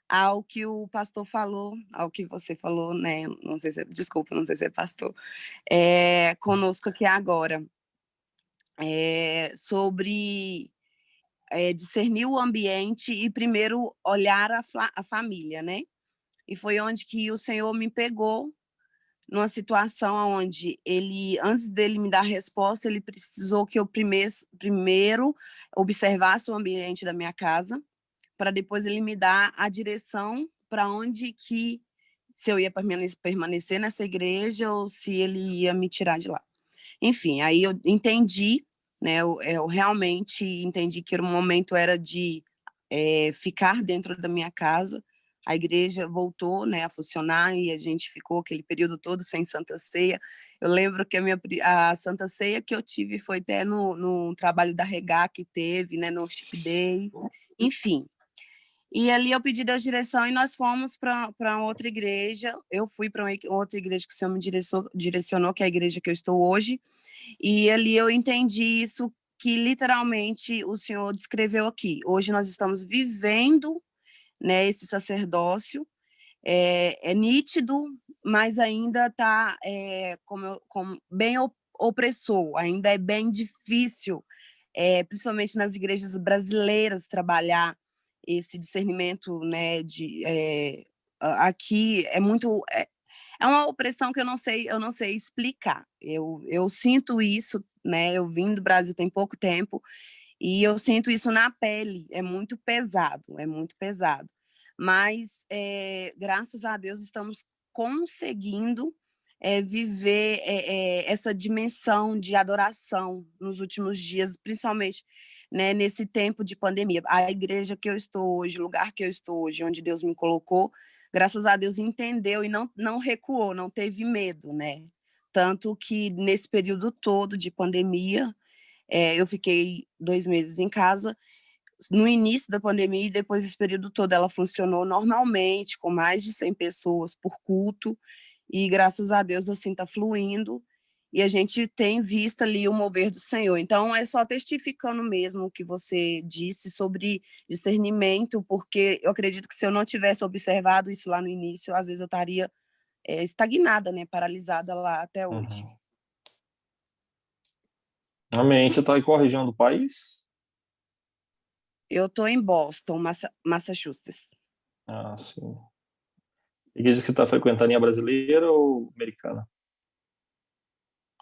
ao que o pastor falou, ao que você falou, né? Não sei se desculpa, não sei se é pastor, conosco aqui agora, sobre discernir o ambiente e primeiro olhar a família, né? E foi onde que o Senhor me pegou numa situação onde antes dele me dar a resposta, ele precisou que eu primeiro observasse o ambiente da minha casa, para depois ele me dar a direção para onde que, se eu ia permanecer nessa igreja ou se ele ia me tirar de lá. Enfim, aí eu entendi, né, eu realmente entendi que o momento era de ficar dentro da minha casa. A igreja voltou, né, a funcionar e a gente ficou aquele período todo sem Santa Ceia. Eu lembro que a Santa Ceia que eu tive foi até no trabalho da Regá que teve, né, no Worship Day, enfim. E ali eu pedi Deus direção e nós fomos para outra igreja. Eu fui para outra igreja que o Senhor me direcionou, que é a igreja que eu estou hoje. E ali eu entendi isso que literalmente o Senhor descreveu aqui. Hoje nós estamos vivendo, né, esse sacerdócio. É nítido, mas ainda está como bem opressor, ainda é bem difícil, principalmente nas igrejas brasileiras, trabalhar esse discernimento, né, aqui é muito é uma opressão que eu não sei explicar. Eu sinto isso, né? Eu vim do Brasil tem pouco tempo e eu sinto isso na pele. É muito pesado, é muito pesado. Mas graças a Deus estamos conseguindo viver essa dimensão de adoração nos últimos dias, principalmente, né, nesse tempo de pandemia. A igreja que eu estou hoje, o lugar que eu estou hoje, onde Deus me colocou, graças a Deus entendeu e não recuou, não teve medo, né? Tanto que nesse período todo de pandemia, eu fiquei 2 meses em casa. No início da pandemia e depois desse período todo, ela funcionou normalmente, com mais de 100 pessoas por culto, e graças a Deus assim está fluindo, e a gente tem visto ali o mover do Senhor. Então, é só testificando mesmo o que você disse sobre discernimento, porque eu acredito que se eu não tivesse observado isso lá no início, às vezes eu estaria estagnada, né, paralisada lá até hoje. Uhum. Amém. Você está em qual região do país? Eu estou em Boston, Massachusetts. Ah, sim. Igreja que você está frequentando é brasileira ou americana?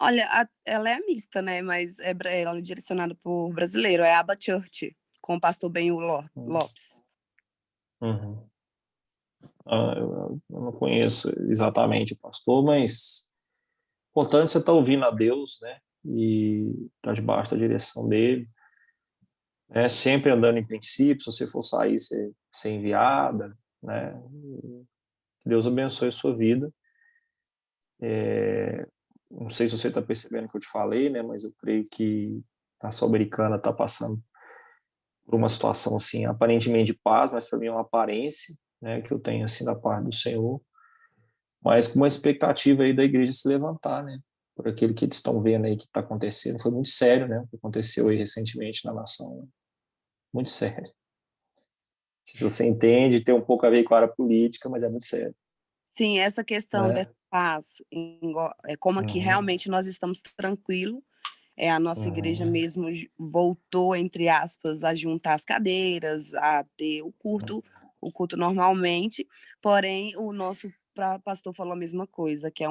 Olha, ela é mista, né? Mas ela é direcionada por brasileiro. É a Aba Church, com o pastor Benhu Lopes. Uhum. Eu não conheço exatamente o pastor, mas o importante é você estar ouvindo a Deus, né? E estar debaixo da direção dele. Sempre andando em princípios. Se você for sair, ser enviada, né? Que Deus abençoe a sua vida. Não sei se você está percebendo o que eu te falei, né? Mas eu creio que a nação americana está passando por uma situação assim, aparentemente de paz, mas para mim é uma aparência, né, que eu tenho assim da parte do Senhor, mas com uma expectativa aí da igreja se levantar, né, por aquilo que eles estão vendo aí que está acontecendo. Foi muito sério, né, o que aconteceu aí recentemente na nação, né? Muito sério. Se você entende, tem um pouco a ver com a área política, mas é muito sério. Sim, essa questão Né? dessa paz, como aqui Uhum. realmente nós estamos tranquilos, a nossa igreja Uhum. mesmo voltou, entre aspas, a juntar as cadeiras, a ter o culto normalmente, porém o nosso pastor falou a mesma coisa, que é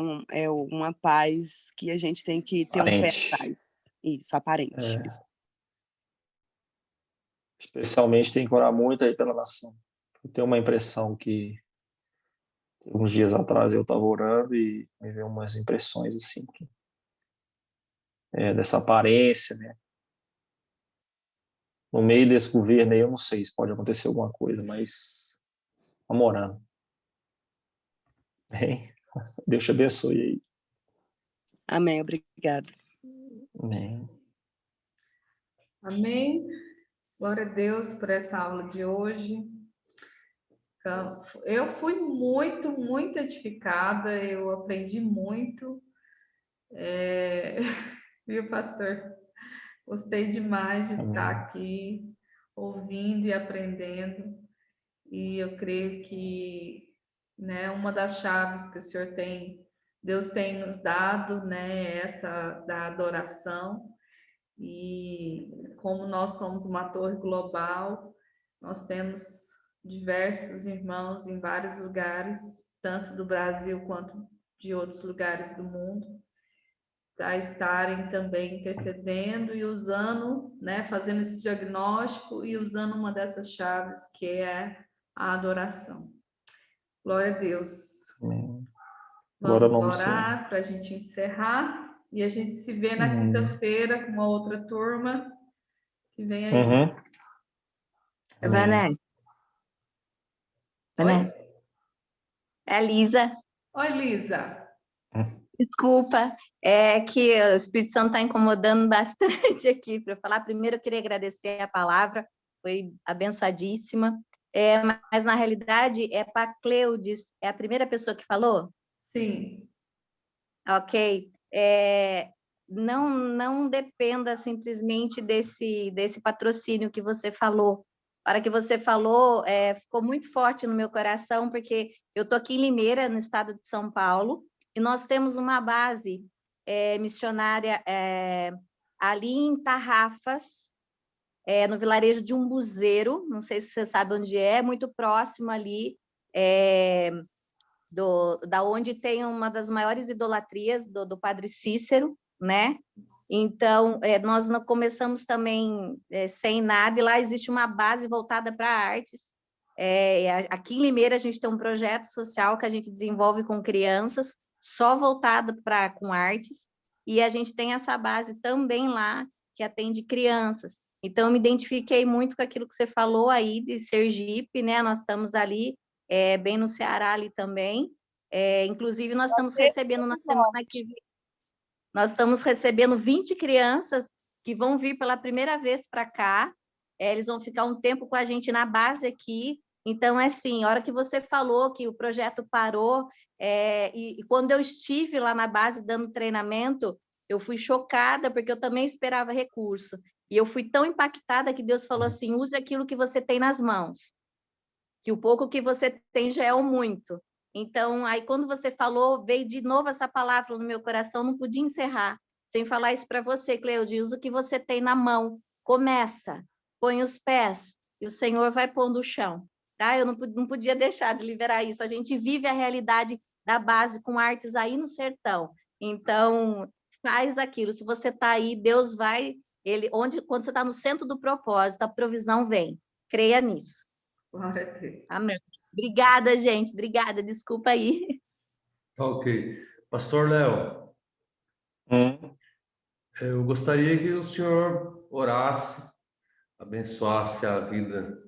uma paz que a gente tem que ter um pé Aparente. atrás. Isso, aparente. Especialmente tem que orar muito aí pela nação. Eu tenho uma impressão que uns dias atrás eu estava orando e me veio umas impressões assim, dessa aparência, né? No meio desse governo aí, eu não sei se pode acontecer alguma coisa, mas vamos orando. Hein? Deus te abençoe aí. Amém, obrigada. Amém. Amém. Glória a Deus por essa aula de hoje. Então, eu fui muito, muito edificada, eu aprendi muito. Viu, pastor? Gostei demais de estar aqui, ouvindo e aprendendo. E eu creio que, né, uma das chaves que o Senhor tem, Deus tem nos dado, né, essa da adoração. E como nós somos uma torre global, nós temos diversos irmãos em vários lugares, tanto do Brasil quanto de outros lugares do mundo, para estarem também intercedendo e usando, né, fazendo esse diagnóstico e usando uma dessas chaves que é a adoração. Glória a Deus. Amém. Vamos Glória ao nome do orar para a gente encerrar e a gente se vê na Senhor. quinta-feira com uma outra turma que vem aí. Uhum. Vané, Oi? É a Lisa. Oi, Lisa. Desculpa, é que o Espírito Santo está incomodando bastante aqui para eu falar. Primeiro, eu queria agradecer a palavra, foi abençoadíssima. Mas, na realidade, é para Cleudes, é a primeira pessoa que falou? Sim. Ok. Não dependa simplesmente desse patrocínio que você falou. A hora que você falou, ficou muito forte no meu coração, porque eu estou aqui em Limeira, no estado de São Paulo, e nós temos uma base missionária ali em Tarrafas, no vilarejo de Umbuzeiro, não sei se você sabe onde é, muito próximo ali, da onde tem uma das maiores idolatrias do Padre Cícero, né? Então, nós não começamos também sem nada, e lá existe uma base voltada para artes. Aqui em Limeira, a gente tem um projeto social que a gente desenvolve com crianças, só voltado com artes, e a gente tem essa base também lá, que atende crianças. Então, eu me identifiquei muito com aquilo que você falou aí de Sergipe, né? Nós estamos ali, bem no Ceará ali também. Inclusive, nós estamos recebendo na semana que vem, nós estamos recebendo 20 crianças que vão vir pela primeira vez para cá. Eles vão ficar um tempo com a gente na base aqui. Então, assim, a hora que você falou que o projeto parou, e quando eu estive lá na base dando treinamento, eu fui chocada, porque eu também esperava recurso. E eu fui tão impactada que Deus falou assim, use aquilo que você tem nas mãos, que o pouco que você tem já é o muito. Então, aí quando você falou, veio de novo essa palavra no meu coração, não podia encerrar sem falar isso para você, Cleudi, usa o que você tem na mão, começa, põe os pés, e o Senhor vai pondo o chão. Tá? Eu não podia deixar de liberar isso, a gente vive a realidade da base com artes aí no sertão, então faz aquilo, se você está aí, Deus vai, quando você está no centro do propósito, a provisão vem, creia nisso. Glória a Deus. Amém. Obrigada, gente. Obrigada. Desculpa aí. Ok. Pastor Léo, eu gostaria que o senhor orasse, abençoasse a vida,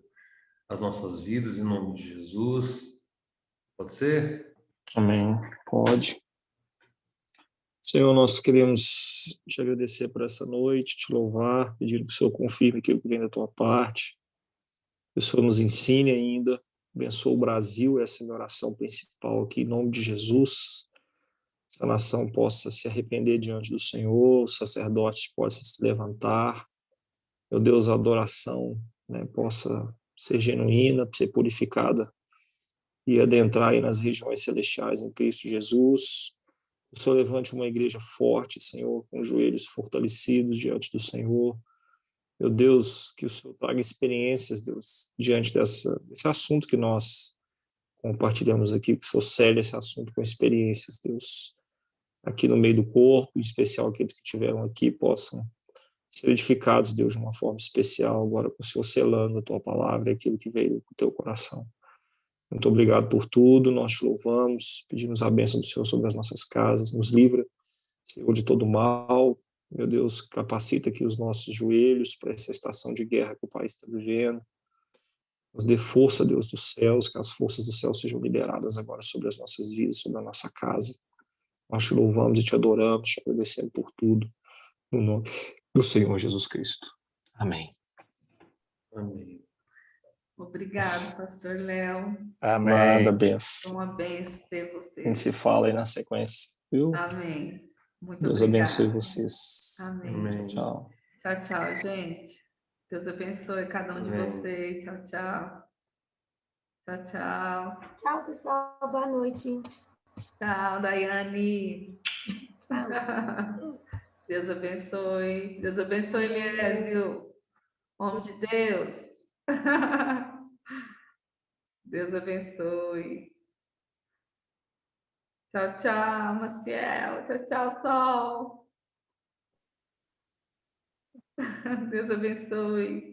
as nossas vidas, em nome de Jesus. Pode ser? Amém. Pode. Senhor, nós queremos te agradecer por essa noite, te louvar, pedindo que o Senhor confirme aquilo que vem da tua parte, que o Senhor nos ensine ainda, abençoa o Brasil, essa é a minha oração principal aqui, em nome de Jesus. Essa nação possa se arrepender diante do Senhor, os sacerdotes possam se levantar, meu Deus, a adoração, né, possa ser genuína, ser purificada e adentrar aí nas regiões celestiais em Cristo Jesus. O Senhor levante uma igreja forte, Senhor, com joelhos fortalecidos diante do Senhor. Meu Deus, que o Senhor traga experiências, Deus, diante desse assunto que nós compartilhamos aqui, que o Senhor cele esse assunto com experiências, Deus, aqui no meio do corpo, em especial aqueles que estiveram aqui, possam ser edificados, Deus, de uma forma especial, agora com o Senhor selando a tua palavra e aquilo que veio do teu coração. Muito obrigado por tudo, nós te louvamos, pedimos a bênção do Senhor sobre as nossas casas, nos livra, Senhor, de todo mal. Meu Deus, capacita aqui os nossos joelhos para essa estação de guerra que o país está vivendo. Nos dê força, Deus dos céus, que as forças do céu sejam liberadas agora sobre as nossas vidas, sobre a nossa casa. Nós te louvamos e te adoramos, te agradecendo por tudo, no nome do Senhor Jesus Cristo. Amém. Amém. Obrigado, pastor Léo. Amém. Nada, Foi benção. uma bênção ter você. A gente se fala aí na sequência, viu? Amém. Muito Deus obrigada. abençoe vocês. Amém. Amém. Tchau. Tchau, tchau, gente. Deus abençoe cada um de Amém. vocês. Tchau, tchau. Tchau, tchau. Tchau, pessoal. Boa noite. Tchau, Daiane. Tchau. Deus abençoe. Deus abençoe, Eliésio. Homem de Deus. Deus abençoe. Tchau, tchau, Maciel. Tchau, tchau, Sol. Deus abençoe.